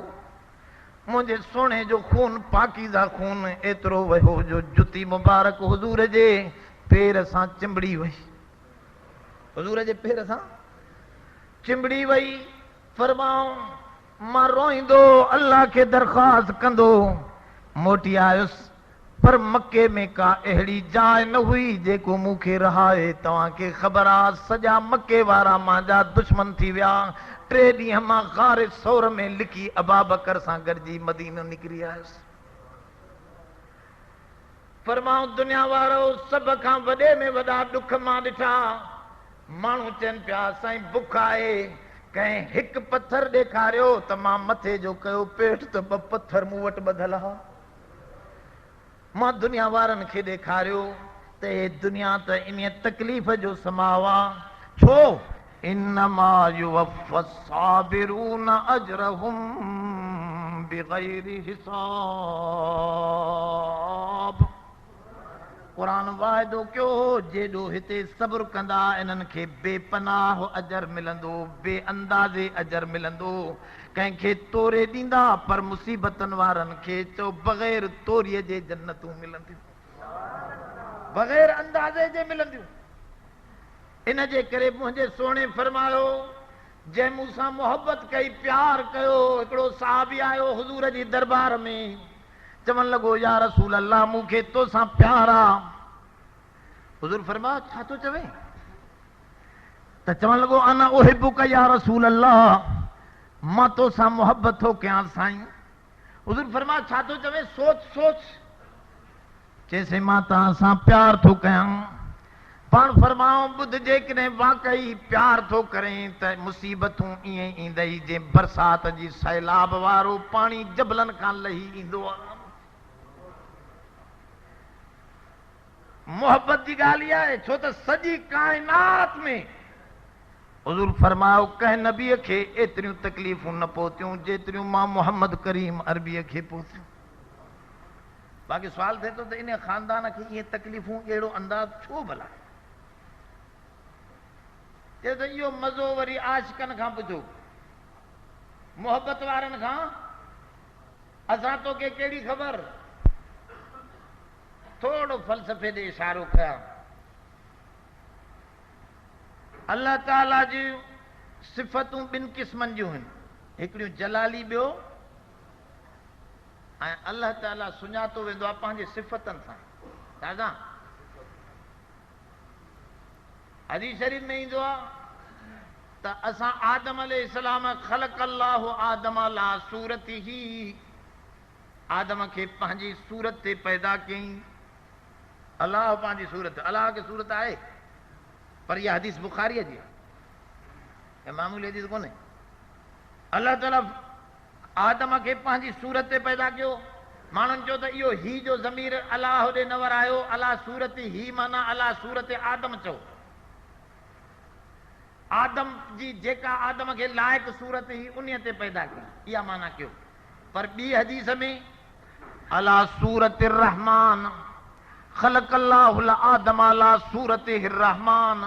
मुंहिंजे सोने जो खून, पाकीज़ा खून एतिरो वहियो जो जुती मुबारक हुजूर जे पेर सां चिंबड़ी वई। हुजूर जे पेर सां चिंबड़ी वई। फरमाऊं मां रोईंदो अल्लाह खे दरख़्वास्त कंदो मोटी आयुसि, पर मके में का अहिड़ी जाइ न हुई जेको मूंखे रहाए। तव्हांखे ख़बर आहे सॼा मके वारा मुंहिंजा दुश्मन थी विया। 3 ॾींहं मां ग़ार सौर में लिकी अबाबकर सां गॾिजी मदीनो निकिरी आयुसि। फरमाऊं दुनिया वारो सभ खां वॾे में वॾा ॾुख मां ॾिठा। माण्हू चवनि पिया साईं बुख आहे, कंहिं हिकु पत्थर ॾेखारियो त मां मथे जो कयो पेट त 2 पत्थर मूं वटि ॿधल हा। मां दुनिया वारनि खे ॾेखारियो त हे दुनिया त इन तकलीफ़ जो समाव आहे। छो इन्नमा युवफ़्फ़स-साबिरून अजरहुम बिग़ैरि हिसाब। क़ुरान वाइदो कयो जेॾो हिते सब्र कंदा इन्हनि खे बेपनाह अजर मिलंदो, बेअंदाज़े अजर मिलंदो। कंहिंखे तोरे ॾींदा, पर मुसीबतनि वारनि खे चओ बग़ैर तोरीअ जे जन्नतूं मिलंदियूं, बग़ैर अंदाज़े जे मिलंदियूं। इन जे करे मुंहिंजे सोणे फरमायो जंहिं मूंसां मोहब्बत कई प्यार कयो हिकिड़ो साहबी आयो हुजूर जी दरबार में चवण लॻो या रसूल अल्लाह मूंखे तोसां प्यार आहे हुजूर फरमायो छा थो चवे त चवण लॻो अना उहिब्बुका या रसूल अल्लाह मां तोसां मोहब्बत थो कयां साईं हुजूर फरमायो छा थो चवे सोच सोच चइसि मां तव्हां सां प्यार थो कयां पाण फरमाओ ॿुध जेकॾहिं वाकई प्यार थो करें त मुसीबतूं ईअं ईंदई जे बरसात जी सैलाब वारो पाणी जबलनि खां लही ईंदो आहे मोहब्बत जी ॻाल्हि इहा आहे छो त सॼी काइनात में हुजूर फरमायो कंहिं नबीअ खे एतिरियूं तकलीफ़ूं न पहुतियूं जेतिरियूं मां मोहम्मद करीम अरबीअ खे पहुतियूं बाक़ी सुवाल थिए थो त इन ख़ानदान खे इहे तकलीफ़ूं अहिड़ो अंदाज़ छो भला चए त इहो मज़ो वरी आशिकनि खां पुछो मोहब्बत वारनि खां असां तोखे कहिड़ी ख़बर थोरो फ़लसफ़े ॾे इशारो कयां अल्लाह ताला जी सिफ़तूं ॿिनि क़िस्मनि जूं आहिनि हिकिड़ियूं जलाली ॿियो ऐं अल्लाह ताला सुञातो वेंदो आहे पंहिंजे सिफ़तनि सां दादा हदीस शरीफ़ में ईंदो आहे त असां आदम अलैहिस्सलाम ख़लक़ अल्लाहु आदम अला सूरतिही आदम खे पंहिंजी सूरत ते पैदा कयईं अलाह पंहिंजी सूरत अलाह खे सूरत आहे पर इहा हदीस बुखारीअ जी आहे मामूली हदीस कोन्हे अल्लाह ताला आदम खे पंहिंजी सूरत ते पैदा कयो माण्हुनि चयो त इहो ही जो ज़मीर अलाह होॾे न वरायो अला सूरत ही माना अला सूरत आदम चओ आदम जी जेका आदम खे लाइक़ सूरत ही उन ते पैदा कई इहा माना कयो पर ॿी हदीस में अला सूरत रहमान ख़लक़ अल्लाहु आदम अला सूरत रहमान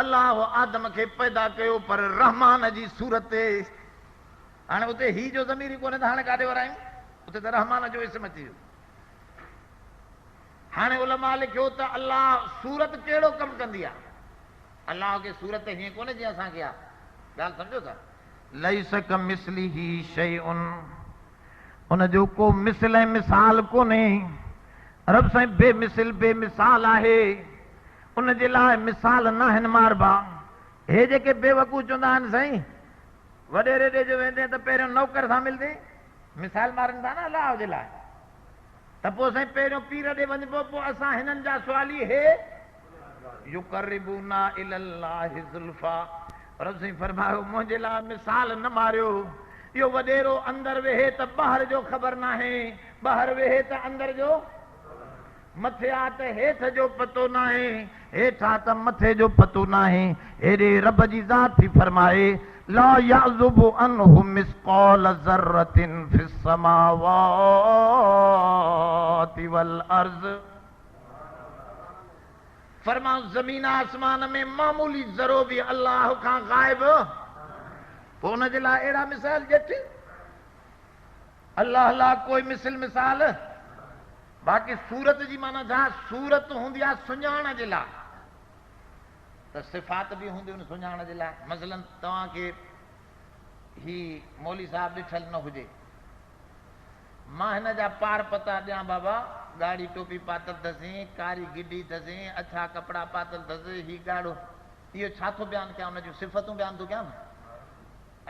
अल्लाह आदम खे पैदा कयो पर रहमान जी सूरत ते हाणे उते ही जो ज़मीर ई कोन्हे त हाणे काॾे वरायूं उते त रहमान जो इस्म अची वियो हाणे उलमा लिखियो त अल्लाह सूरत कहिड़ो कमु कंदी आहे अल्लाह खे सूरत हीअं कोन्हे जीअं असांखे आहे ॻाल्हि सम्झो था लैस कमिस्लिही शैउन उन जो को मिसल ऐं मिसाल कोन्हे रब साईं बेमिसल बेमिसाल आहे उन जे लाइ मिसाल न आहिनि मारबा हे जेके बेवकूफ़ चवंदा आहिनि साईं वॾेरे ॾे जो वेंदे त पहिरियों नौकर सां मिलंदे मिसाल मारनि था न अलाह जे लाइ त पोइ साईं पहिरियों पीर ॾे वञिबो पोइ असां हिननि जा सुवाली हे युक़र्रिबूना इलल्लाहि ज़ुल्फ़ा रब साईं फरमायो मुंहिंजे लाइ मिसाल न मारियो इहो वॾेरो अंदरि वेहे त ॿाहिरि जो ख़बर न आहे ॿाहिरि वेहे त अंदरि जो मथे आ त हेठि जो पतो न आहे हेठा त मथे जो पतो न आहे हेॾे रब जी ज़ात थी फरमाए ला यअज़ुबु अन्हु मिस्क़ाल ज़र्रतिन फ़िस समावाति वल अर्ज़ फरमाओ ज़मीन आसमान में मामूली ज़रो बि अल्लाह खां ग़ाइब पोइ हुन जे लाइ अहिड़ा मिसाल ॼठ अल्लाह ला कोई मिसल मिसाल बाक़ी सूरत जी माना छा सूरत हूंदी आहे सुञाण जे लाइ त सिफ़ात बि हूंदियूं आहिनि सुञाण जे लाइ मसलन तव्हांखे ही मौली साहब ॾिठल न हुजे मां हिन जा पार पता ॾियां बाबा ॻाढ़ी टोपी पातल अथसि कारी गिडी अथसि अछा कपिड़ा पातल अथसि ही ॻाढ़ो इहो छा थो बयानु कयां हुन जूं सिफ़तूं बयानु थो कयां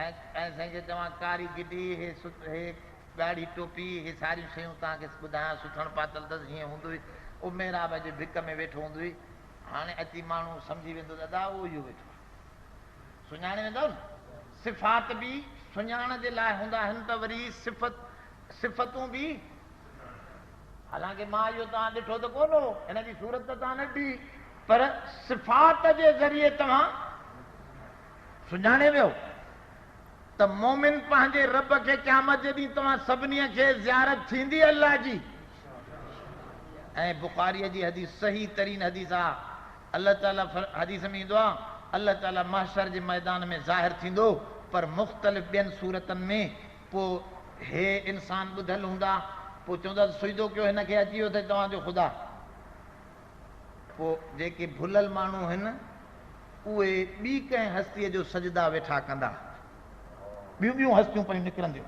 ऐं साईं खे चवां कारी गिडी हे ॻाढ़ी टोपी हे सारियूं शयूं तव्हांखे ॿुधायां सुथण पातल अथसि हीअं हूंदो हुई उहो मेराब जे भिक में वेठो हूंदो हुई हाणे अची माण्हू सम्झी वेंदो दादा उहो इहो वेठो सुञाणे वेंदव न सिफ़ात बि सुञाण जे लाइ हूंदा आहिनि त वरी सिफ़तूं बि हालांकि मां इहो तव्हां ॾिठो त कोन हो हिन जी सूरत त तव्हां न ॾिठी पर सिफ़ात जे ज़रिए तव्हां सुञाणे वियो त मोमिन पंहिंजे रब खे क़यामत जे ॾींहुं तव्हां सभिनी खे ज़ियारत थींदी अल्लाह जी ऐं बुखारीअ जी हदीस सही तरीन हदीस आहे अल्लाह ताला हदीस में ईंदो आहे अल्लाह ताला महशर जे मैदान में ज़ाहिर थींदो पर मुख़्तलिफ़ ॿियनि सूरतनि में पोइ हे इंसान ॿुधल हूंदा पोइ चवंदा सुजदो कयो हिनखे अची वियो अथई तव्हांजो ख़ुदा पोइ जेके भुलियल माण्हू आहिनि उहे ॿी कंहिं हस्तीअ जो सजदा वेठा कंदा, ॿियूं हस्तियूं पियूं निकिरंदियूं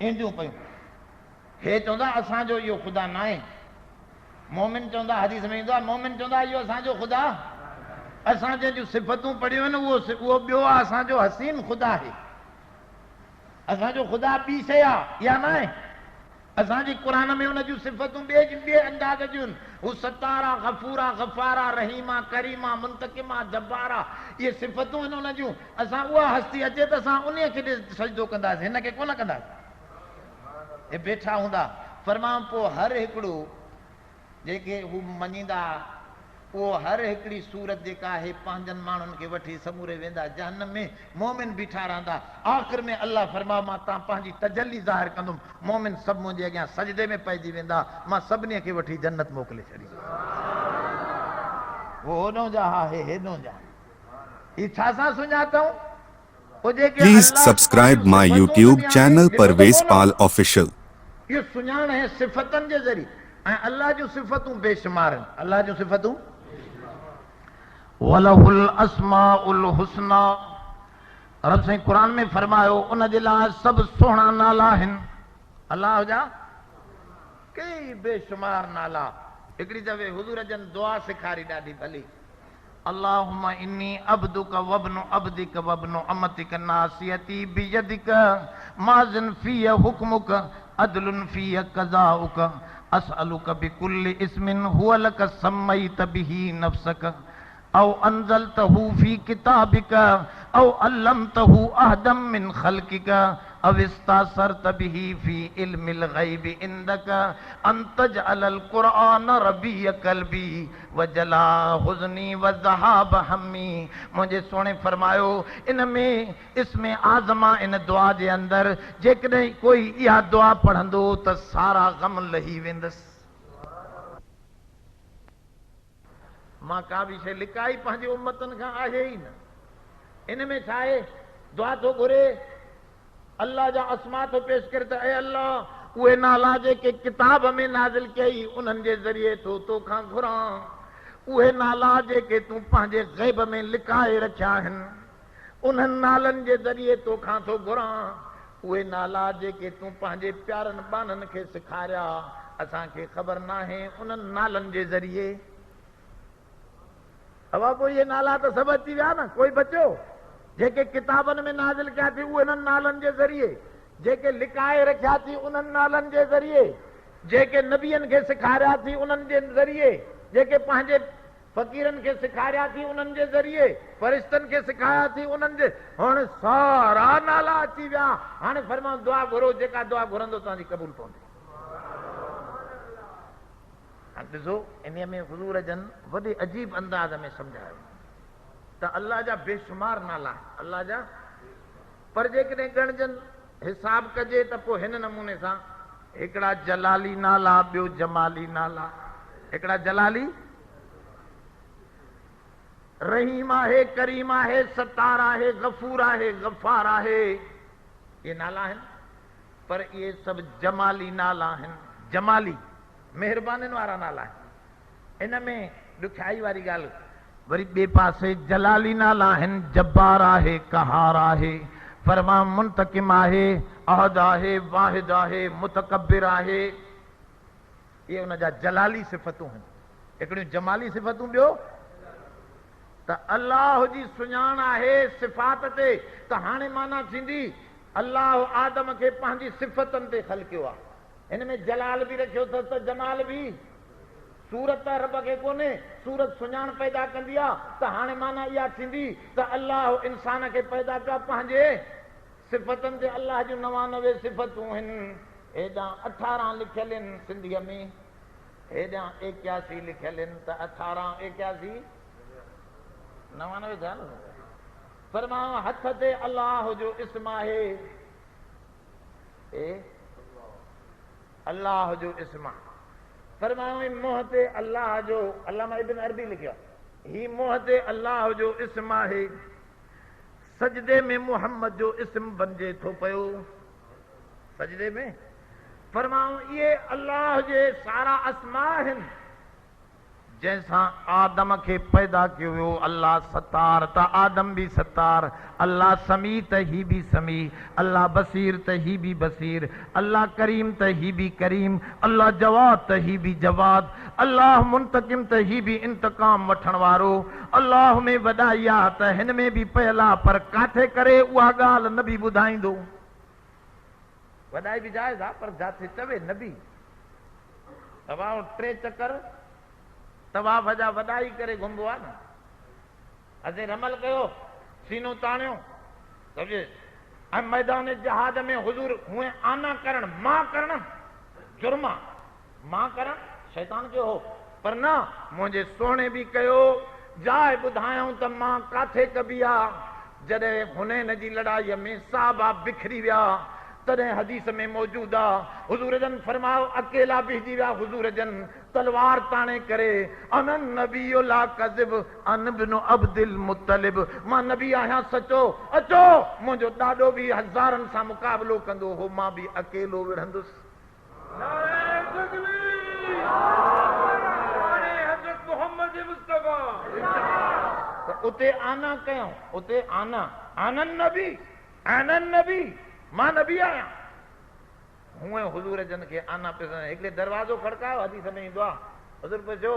ईंदियूं पियूं। हे चवंदा असांजो इहो ख़ुदा न आहे। मोमिन चवंदा, हदीस में ईंदो आहे, मोमिन चवंदा इहो असांजो ख़ुदा, असां जंहिंजूं सिफ़तूं पढ़ियूं आहिनि उहो ॿियो आहे, असांजो हसीन ख़ुदा आहे। असांजो ख़ुदा ॿी शइ आहे, इहा न आहे। असांजी क़ुरान में उन जूं सिफ़तूं ॿिए अंदाज़ जूं आहिनि। हू सतारा, गफ़ूरा, गफ़ारा, रहीमा, करीमा, मुंतकिमा, जब्बारा, इहे सिफ़तूं आहिनि उन जूं। असां उहा हस्ती अचे त असां उन खे सजदो कंदासीं, हिन खे कोन कंदासीं। हे वेठा हूंदा, फरमां पोइ हर हिकिड़ो जेके हू मञींदा, उहो हर हिकिड़ी सूरत जेका आहे पंहिंजनि माण्हुनि खे वठी समूरे वेंदा जहन्नम में। मोमिन बीठा रहंदा। आख़िर में अल्लाह फरमा मां तव्हां पंहिंजी तजल्ली ज़ाहिर कंदुमि, मोमिन सभु मुंहिंजे अॻियां सजदे में पइजी वेंदा, मां सभिनी खे वठी जन्नत मोकिले छॾींदुमि। वो होॾों जा हा हे हेॾों जा। ही छा सां सुञातऊं? Please subscribe my YouTube channel Parvez Pal Official. इहो सुञाण है सिफ़तनि जे ज़रिए, ऐं अल्लाह जूं सिफ़तूं बेशुमार आहिनि। अल्लाह जूं सिफ़तूं वलहुल अस्माउल हुस्ना, रब साईं क़ुरान में फरमायो उन जे लाइ सभु सुहिणा नाला आहिनि। अल्लाह जा कई बेशुमार नाला। हिकिड़ी दफ़े हुज़ूर जन दुआ सेखारी ॾाढी भली, अल्लाहुम्मा इन्नी अब्दुका वब्नु अब्दिका वब्नु अमतिका नासियती बियदिका माज़िन फ़ीय हुक्मुका अदलुन फ़ीय क़ज़ाउका अस्अलुका बिकुल्लि इस्मिन हुवा लका सम्मैत बिही नफ़्सका औ अंज़लतहु फ़ी किताबिका औ अल्लमतहु अहदम मिन ख़ल्क़िका औ इस्तासरत बिही फ़ी इल्मिल ग़ैबि इंदका अन तजअलल क़ुरआन रबिय क़ल्बी व जला हुज़नी व ज़हाब हम्मी। मुझे सोने फरमायो इन में इसमें आज़मा इन दुआ जे अंदर जेकॾहिं कोई इहा दुआ पढ़ंदो त सारा ग़म लही वेंदसि। मां का बि शइ लिकाई पंहिंजी उम्मतनि खां आहे ई न। इन में छा आहे? दुआ थो घुरे, अल्लाह जा अस्मा थो पेश करे त ऐ अल्लाह उहे नाला जेके किताब में नाज़िल कई उन्हनि जे ज़रिए तोखां घुरां, उहे नाला जेके तूं पंहिंजे ग़ैब में लिकाए रखिया आहिनि उन्हनि नालनि जे ज़रिए तोखां थो घुरां, उहे नाला जेके तूं पंहिंजे प्यारनि ॿारनि खे सेखारिया असांखे ख़बर नाहे उन्हनि नालनि जे ज़रिए। अवा पोइ इहे नाला त सभु अची विया न, कोई बचियो? जेके किताबनि में नाज़िल कया थी उन्हनि नालनि जे ज़रिए, जेके लिकाए रखिया थी उन्हनि नालनि जे ज़रिए, जेके नबियनि खे सेखारिया थी उन्हनि जे ज़रिए, जेके पंहिंजे फ़क़ीरनि खे सेखारिया थी उन्हनि जे ज़रिए, फ़रिश्तनि खे सेखारिया थी उन्हनि जे, हाणे सारा नाला अची विया। हाणे फरमां दुआ घुरो, जेका दुआ घुरंदो तव्हांजी क़बूल पवंदी। हाणे ॾिसो इन में हुज़ूर जन वॾे अजीब अंदाज़ में सम्झायो त अल्लाह जा बेशुमार नाला, अल्लाह जा, पर जेकॾहिं ॻणजनि हिसाब कजे त पोइ हिन नमूने सां हिकिड़ा जलाली नाला, ॿियो जमाली नाला। हिकिड़ा जलाली रहीम आहे, करीम आहे, सत्तार आहे, गफ़ूर आहे, गफ़ार आहे, ये नाला आहिनि, पर इहे सभु जमाली नाला आहिनि। जमाली महिरबानियुनि वारा नाला आहिनि। इन में ॾुखियाई वारी ॻाल्हि वरी ॿिए पासे जलाली नाला आहिनि, जब्बार आहे, कहार आहे, फरमा मुंतकिम आहे, अहद आहे, वाहिद आहे, मुतकब्बिर आहे। इहे उन जा जलाली सिफ़तूं आहिनि। हिकिड़ियूं जमाली सिफ़तूं, ॿियो त अल्लाह जी सुञाण आहे सिफ़ात ते, त हाणे माना थींदी अल्लाह आदम खे पंहिंजी सिफ़तनि ते ख़लक़ियो आहे। हिन में जलाल बि रखियो अथसि त जमाल बि। सूरत रब खे कोन्हे, सूरत सुञाण पैदा कंदी आहे, त हाणे माना इहा थींदी त अल्लाह इंसान खे पैदा कयो पंहिंजे सिफ़तनि ते। अल्लाह जूं 99 सिफ़तूं आहिनि। हेॾां 18 लिखियल आहिनि सिंधीअ में, हेॾां 81 लिखियल आहिनि, त 18 81 99 थिया न। फरमायो हथ ते अल्लाह जो इस्म आहे, अल्लाह जो इस्म। फरमायो मुंहं ते अल्लाह जो, अल्लामा इब्न अरबी लिखियो, ही मुंहं ते अल्लाह जो इस्म आहे, सजदे में मोहम्मद जो इस्म बणिजे थो पियो, सजदे में। फरमायो इहे अल्लाह जे सारा अस्मा आहिनि जैसा आदम के पैदा कियो अल्लाह सतार त आदम भी सतार, अल्लाह समी त ही भी समी, अल्लाह बसीर त ही भी बसीर, अल्लाह करीम त ही भी करीम, अल्लाह जवाद त ही भी जवाद, अल्लाह मुंतकिम त ही भी इंतकाम वठण वारो। अल्लाह में वॾाई आहे त हिन में भी पहला पर काथे करे उहा ॻाल्हि नबी ॿुधाईंदो। वॾाई भी जायज़ आहे पर जाथे चवे नबी। तव्हां 3 चक्कर तवाफ जा वॾाई करे घुमबो आहे न। असीं रमल कयो, सीनो ताणियो, समझे, ऐं मैदान जहाद में हुजूर हुए आना करण, मां करण जुर्म आहे, मां करण शैतान जो हो, पर न मुंहिंजे सोने भी कयो। जाए ॿुधायूं त मां काथे कबी आहे। जॾहिं हुनैन जी लड़ाईअ में साहबा बिखरी विया तॾहिं हदीस में मौजूद आहे हुजूर जन फरमायो अकेला बिहजी विया हुजूर जन तलवार ताणे करे अनन नबी ला कज़िब अन बिन अब्दुल मुत्तलिब, मां नबी आहियां सचो, अचो मुंहिंजो ॾाॾो भी हज़ारनि सां मुक़ाबिलो कंदो हो, मां भी अकेलो विढ़ंदुसि। नारे तकबीर, नारे हज़रत मोहम्मद मुस्तफा। त उते आना कयूं, उते आना आनन नबी मां नबी आहियां। हुए हुजूर जन खे आना पे हिकिड़े दरवाज़ो खड़कायो, हदीस में ईंदो आहे, हुजूर पुछियो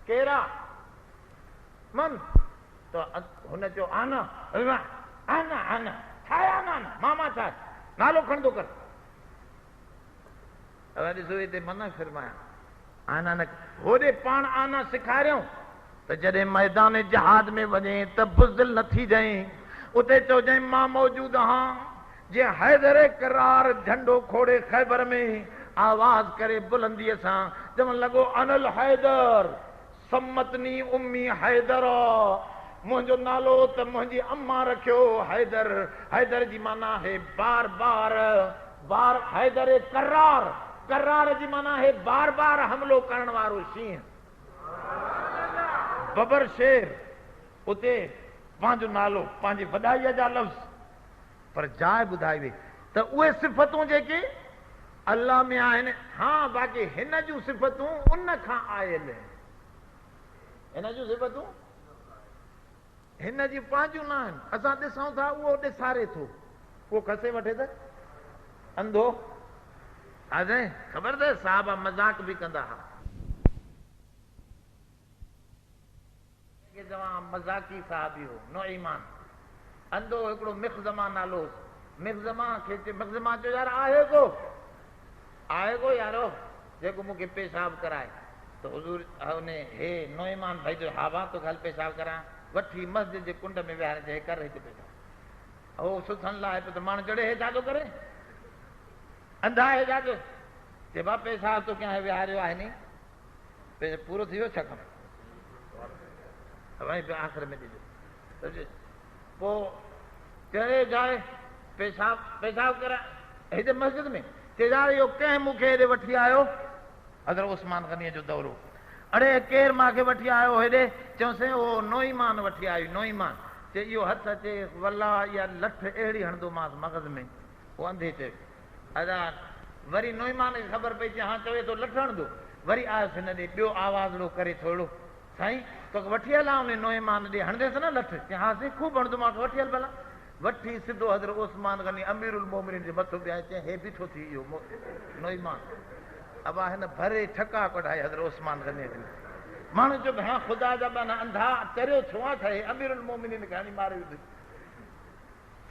केरा मन, त हुन चयो आना आना आना ठाया आना मामा छा नालो खणंदो कर। ॾिसो हिते मना फरमाया आना न होॾे पाण आना सेखारियूं त जॾहिं मैदान जहाद में वञे त बुज़दिल न थी जाए, उते चइजांइ मां मौजूद आहियां। जे हैदर करार झंडो खोड़े खैबर में आवाज करे बुलंदीअ सां चवण लॻो अनल हैदर सम्मतनी उम्मी हैदर, मुंहिंजो नालो त मुंहिंजी अम्मा रखियो हैदर। हैदर जी माना है बार बार बार, हैदर करार, करार जी माना है बार बार हमलो करण वारो शींहं, बबर शेर। उते पंहिंजो नालो पंहिंजी वॾाईअ जा लफ़्ज़ पर जाइ ॿुधाई वई त उहे सिफ़तूं जेके अल्लाह में आहिनि, हाँ बाक़ी हिन जूं सिफ़तूं उन खां आयल आहिनि, हिन जूं सिफ़तूं हिन जी पंहिंजूं न आहिनि। असां ॾिसूं था उहो ॾेसारे थो, उहो खसे वठे त अंधो। असां ख़बर अथव साहब मज़ाक बि कंदा हुआ, मज़ाकी साहबी हो नौईमान अंधो हिकिड़ो मिख़्ज़मा नालो, मिख़्ज़मा खे मिख़्ज़मा चयो यार आहे को यारो जेको मूंखे पेशाब कराए, त हुजूर उन हे नौईमान भाई जो हा तो हल पेशाब करां, वठी मस्जिद जे कुंड में विहारे चए कर हिते पेशाब। हो सुथन लाइ त माण्हू चढ़े हे छा थो करे, अंधा हे छा थो चए बा पेशाब तो कंहिं विहारियो आहे नी, पूरो थी वियो छा कमु, आख़िर में ॾिजो पोइ चढ़े जाए पेशाब पेशाब करा हिते मस्जिद में, चए यार इहो कंहिं मूंखे हेॾे वठी आयो, हज़रत उस्मान गनीअ जो दौरो, अड़े केरु मूंखे वठी आयो हेॾे, चयोसीं उहो नोईमान वठी आयो, नोईमान चए इहो हथु अचे वल्ला इहा लठ अहिड़ी हणंदोमांसि मग़ज़ में, उहो अंधे चयो। अदा वरी नोईमान खे ख़बर पई चए हा चवे थो लठ हणंदो, वरी आयुसि हिन ॾे ॿियो आवाज़ करे थोरो साईं तोखे वठी हलां उन नोईमान ॾे हणंदेसि न लठ, चए हा साईं ख़ूब हणंदोमांसि वठी हल भला। वठी सिधो हज़रत उस्मान गनी अमीरुल मोमिनीन जे मथो पिया चए हे बीठो थी इहो नोईमान, अब हिन भरे ठका कढाए हज़रत उस्मान गनी माण्हू चयो हा ख़ुदा जा बाना अंधा चरियो छो आहे छा, हे अमीरुल मोमिनीन खे हणी मारे विधो।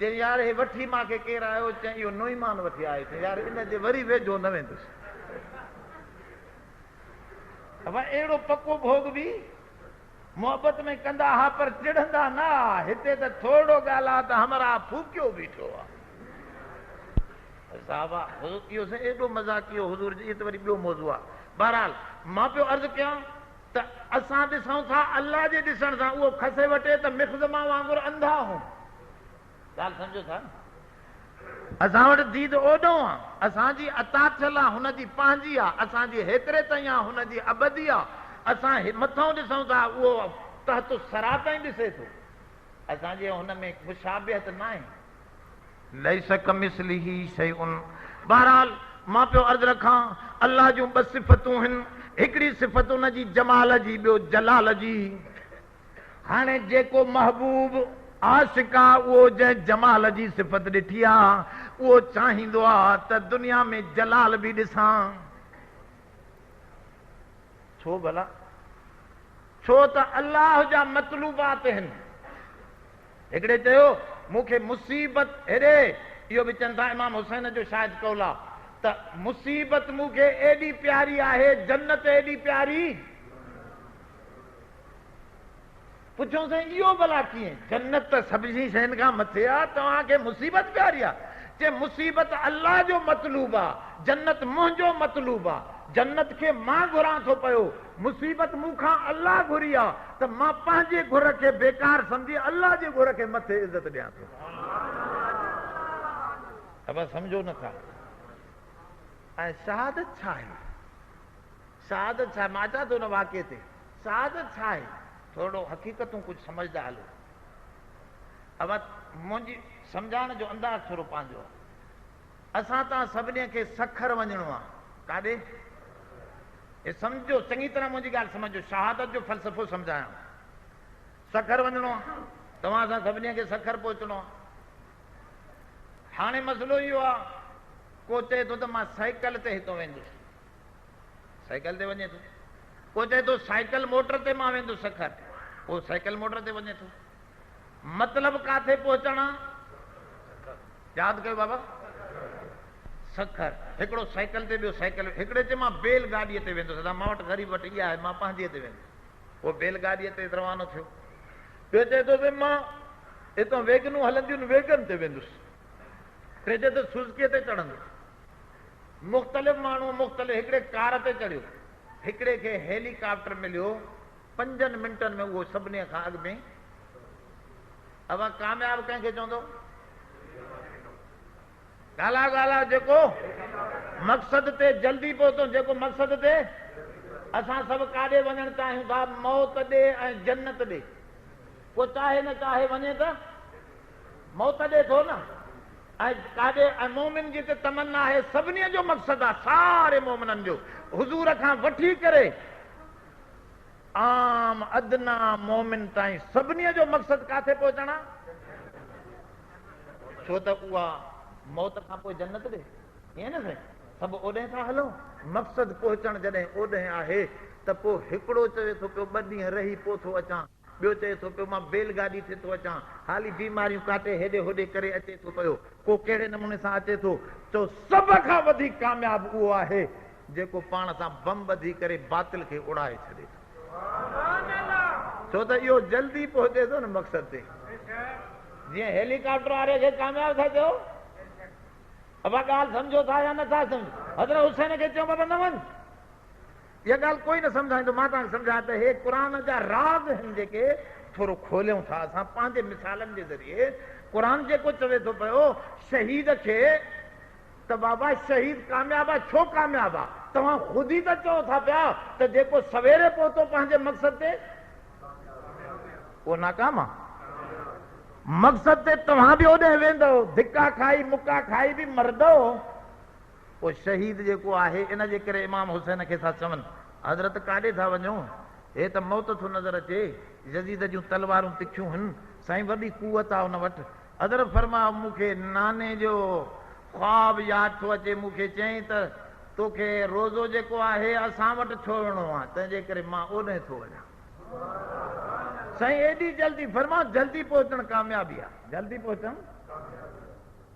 चई यार हे वठी मूंखे केरु आयो, चई इहो नोईमान वठी आयो, चई यार इन जे वरी वेझो न वेंदुसि। अब अहिड़ो पको भोग बि मोहब्बत में कंदा हा पर चिढ़ंदा न, हिते त थोरो ॻाल्हि आहे त हमरा फूकियो बीठो आहे साहबा। इहो एॾो मज़ाक़ियो हुजूर जी, इहो त वरी ॿियो मौज़ू आहे। बहरहाल मां पियो अर्ज़ु कयां त असां ॾिसूं था अल्लाह जे ॾिसण सां उहो खसे वठे त मिख़्ज़मा वांगुरु अंधा हूं, ॻाल्हि सम्झो था। असां वटि दीद ओॾो आहे, असांजी अता थियल आहे हुनजी पंहिंजी आहे, असांजी हेतिरे ताईं आहे हुनजी अबदी आहे। असां मथां ॾिसूं था उहो तहत सरा ताईं ॾिसे थो, असांजे हुन में मुशाबिहत न आहे। लैस कमिस्लिही शैउन। बहरहाल मां पियो अर्ज़ु रखां अल्लाह जूं ॿ सिफ़तूं आहिनि, हिकिड़ी सिफ़त उन जी जमाल जी, ॿियो जलाल जी। हाणे जेको महबूब आशिक आहे उहो जंहिं जमाल जी सिफ़त ॾिठी आहे उहो चाहींदो आहे त दुनिया में जलाल बि ॾिसां। छो भला? छो त अल्लाह जा मतलूबात आहिनि। हिकिड़े चयो मूंखे मुसीबत, हेॾे इहो बि चवनि था इमाम हुसैन जो शायदि कौल आहे त मुसीबत मूंखे एॾी प्यारी आहे, जन्नत एॾी प्यारी। पुछो साईं इहो भला कीअं? जन्नत त सभिनी शयुनि खां मथे आहे, तव्हांखे मुसीबत प्यारी आहे? जे मुसीबत अल्लाह जो मतलूब आहे, जन्नत मुंहिंजो मतलूब आहे। जन्नत खे मां घुरां थो पियो, मुसीबत मूंखां अल्लाह घुरी आहे, त मां पंहिंजे घुर खे बेकार सम्झी अल्लाह जे घुर खे मथे इज़त ॾियां थो। अब सम्झो नथा। ऐं शहादत छा आहे? शहादत छा? मां चवां थो न वाक़े ते शहादत छा आहे? थोरो हक़ीक़तूं कुझु सम्झंदा हलो। अब मुंहिंजी सम्झाइण जो अंदाज़ थोरो पंहिंजो आहे। असां तव्हां सभिनी खे सखर वञिणो आहे। काॾे? हे सम्झो, चङी तरह मुंहिंजी ॻाल्हि सम्झो, शहादत जो फ़लसफ़ो सम्झायां। सखर वञिणो आहे, तव्हां असां सभिनी खे सखर पहुचणो आहे। हाणे मसइलो इहो आहे, को चए थो त मां साइकिल ते हितां वेंदुसि, साइकिल ते वञे थो। को चए थो साइकिल मोटर ते मां वेंदुसि सखर, पोइ साइकिल मोटर ते वञे थो। मतिलबु काथे पहुचण आहे? यादि कयो बाबा, सखर। हिकिड़ो साइकिल ते, ॿियो साइकिल। हिकिड़े चए मां बेल गाॾीअ ते वेंदुसि, मां वटि ग़रीब वटि इहा आहे, मां पंहिंजीअ ते वेंदुसि। पोइ बेल गाॾीअ ते रवानो थियो। ॿियो चए थो मां हितां वेगनूं हलंदियूं आहिनि, वेगन ते वेंदुसि। टे चए थो सुज़ुकीअ ते चढ़ंदुसि। मुख़्तलिफ़ माण्हू मुख़्तलिफ़। हिकिड़े कार ते चढ़ियो, हिकिड़े खे हेलीकॉप्टर मिलियो, 5 मिंटनि में उहो सभिनी खां अॻु में। अब कामयाब कंहिंखे चवंदो? ॻाल्हाए ॻाल्हाए जेको मक़सद ते जल्दी पहुतो, जेको मक़सद ते। असां सभु काॾे वञणु चाहियूं था? मौत ॾे ऐं जन्नत ॾे। को चाहे न चाहे वञे त मौत ॾे थो न। ऐं काॾे? ऐं मोमिन जी त तमन्ना आहे, सभिनी जो मक़सदु आहे, सारे मोमिननि जो, हुज़ूर खां वठी करे आम अदना मोमिन ताईं सभिनी जो मक़सदु काथे पहुचणु आहे? छो त उहा मौत खां पोइ जन्नत ॾे। ईअं न साईं, सभु ओॾे था हलो। मक़सदु पहुचणु जॾहिं ओॾे आहे त पोइ हिकिड़ो चवे थो पियो 2 ॾींहं रही पोइ थो अचां, ॿियो चए थो पियो मां बेलगाॾी ते थो अचां, हाली बीमारियूं काटे हेॾे होॾे करे अचे थो पियो, को कहिड़े नमूने सां अचे थो। चओ सभ खां वधीक कामयाब उहो आहे जेको पाण सां बम ॿधी करे बातिल खे उड़ाए छॾे थो। छो त इहो जल्दी पहुचे थो न मक़सद ते। जीअं हेलीकॉप्टर वारे खे कामयाब था चयो। अब ॻाल्हि सम्झो था या नथा सम्झो? हज़रत हुसैन खे चयो बाबा न वञ। इहा ॻाल्हि कोई न सम्झाईंदो, मां तव्हांखे सम्झायां त हे क़ुर जा राज़ आहिनि जेके थोरो खोलियूं था असां पंहिंजे मिसालनि जे ज़रिए। क़ुर जेको चवे थो पियो शहीद खे त बाबा शहीद कामयाब आहे। छो कामयाब आहे? तव्हां ख़ुदि ई त चओ था पिया त जेको सवेरे पहुतो पंहिंजे मक़सद ते उहो नाकाम आहे। मक़सद ते तव्हां बि होॾे वेंदव, धिका खाई मुका खाई बि मरदव। पोइ शहीद जेको आहे, इन जे करे इमाम हुसैन खे था चवनि हज़रत काॾे था वञो? हे त मौत थो नज़र अचे, यज़ीद जूं तलवारूं तिखियूं आहिनि, साईं वॾी कुवत आहे हुन वटि। हज़रत फरमायो मूंखे नाने जो ख्वाब यादि थो अचे, मूंखे चयईं त तोखे रोज़ो जेको आहे असां वटि छोड़णो आहे, तंहिंजे करे मां ओॾे थो वञां। साईं एॾी जल्दी फरमाओ, जल्दी पहुचणु कामयाबी आहे, जल्दी पहुचणु।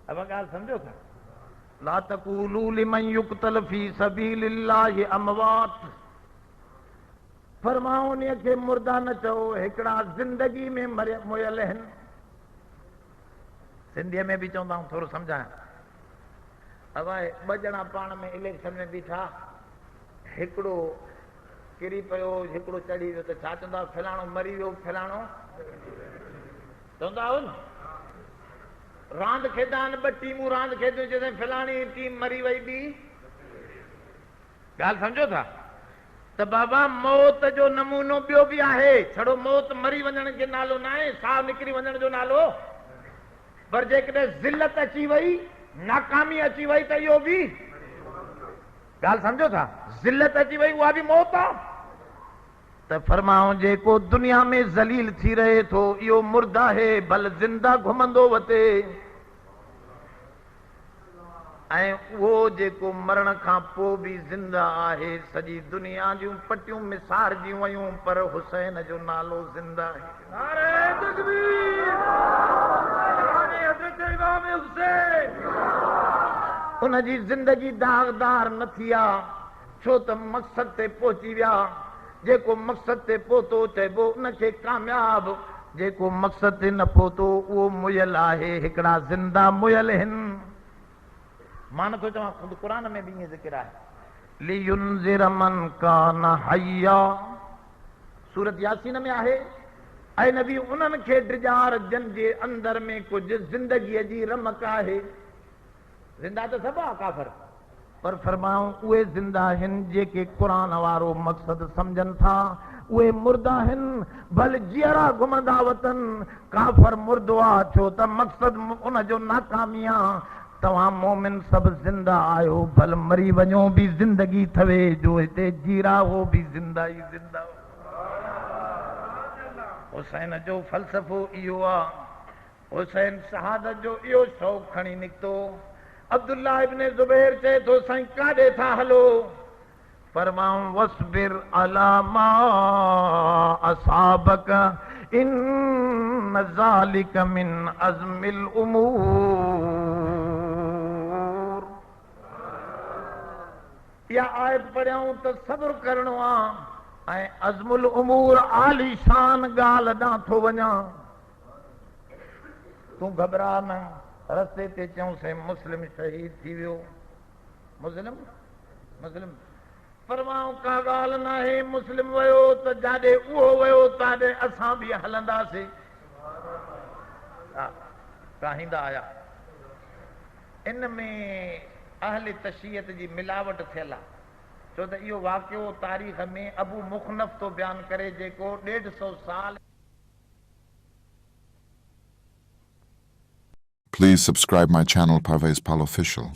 अब ॻाल्हि सम्झो था? ला तक़ूलू लिमन युक़तल फी सबीलिल्लाहि अमवात। फरमाओ उन्हीअ खे मुर्दा न चओ, हिकिड़ा ज़िंदगी में मुयल आहिनि। सिंधीअ में बि चवंदा आहियूं, थोरो सम्झायां। अब 2 ॼणा पाण में इलेक्शन में बीठा, हिकिड़ो किरी पियो, हिकिड़ो चढ़ी वियो, त छा चवंदा? फलाणो मरी वियो, फलाणो चवंदा आहियो न। रांदि खेॾा आहिनि, 2 टीमूं रांदि खेॾियूं, जॾहिं फलाणी टीम मरी वई ॿी। ॻाल्हि सम्झो था? त बाबा मौत जो नमूनो ॿियो बि आहे। छड़ो मौत मरी वञण जो नालो न आहे, साह निकिरी वञण जो नालो। पर जेकॾहिं ज़िल्लत अची वई, नाकामी अची वई, त इहो बि ॻाल्हि सम्झो था, ज़िल्लत अची वई उहा बि मौत आहे। त फरमाऊं जेको दुनिया में ज़लील थी रहे थो इहो मुर्दा आहे, भल ज़िंदा घुमंदो वते। ऐं उहो जेको मरण खां पोइ बि ज़िंदा आहे, सॼी दुनिया जूं पटियूं मिसार जी वयूं पर हुसैन जो नालो ज़िंदा आहे। नारे तकबीर, नारे हज़रत इमाम हुसैन। उनजी ज़िंदगी दागदार न थी आहे, छो त मक़सद ते पहुची विया। जेको मक़सद ते पहुतो चइबो उनखे कामयाब, जेको मक़सद ते न पहुतो उहो मुयल आहे। हिकिड़ा ज़िंदा मुयल आहिनि। मां नथो चवां, ख़ुदि क़ुरान में बि ईअं ज़िक्र आहे, लियुनज़िर मन कान हय्या, सूरत यासीन में आहे। ऐं नबी उन्हनि खे ड्रिजार जन जे अंदर में कुझु ज़िंदगीअ जी रमक आहे। ज़िंदा त सभु आहे काफ़र, पर फरमाऊं उहे ज़िंदा आहिनि जेके क़ुरान वारो मक़सद सम्झनि था। उहे मुर्दा आहिनि, भल जीअरा घुमंदा वतन। काफ़र मुर्दो आहे छो त मक़सद उनजो नाकामी आहे। तव्हां मोमिन सभु ज़िंदा आहियो, भल मरी वञो बि ज़िंदगी थवे। जो हिते जीरा हो बि ज़िंदा ई ज़िंदा। हुसैन जो फ़लसफ़ो इहो आहे। हुसैन शहादत जो इहो शौक़ खणी निकितो। अब्दुल्ला इब्न ज़ुबैर चए थो, साईं काॾे था हलो? फरमाऊं वस्बिर अला मा असाबक इन ज़ालिक मिन अज़मिल उमूर। या आयत पढ़ियाऊं त सब्र करणो आहे ऐं अज़मुल उमूर आलीशान ॻाल्हि ॾांहुं थो वञा। तूं घबरा न। रस्ते ते चऊंसि मुस्लिम शहीद थी वियो। मुस्लिम मुस्लिम फरमाऊं का ॻाल्हि न आहे। मुस्लिम वियो त जाॾे उहो वियो ताॾे असां बि हलंदासीं। चाहींदा आया। इन में अहल तशय्यत जी मिलावट थियल आहे, छो त इहो वाक़ियो तारीख़ में अबू मुख़नफ़ तो बयानु करे जेको 150 साल। Please subscribe my channel Parvez Pal Official.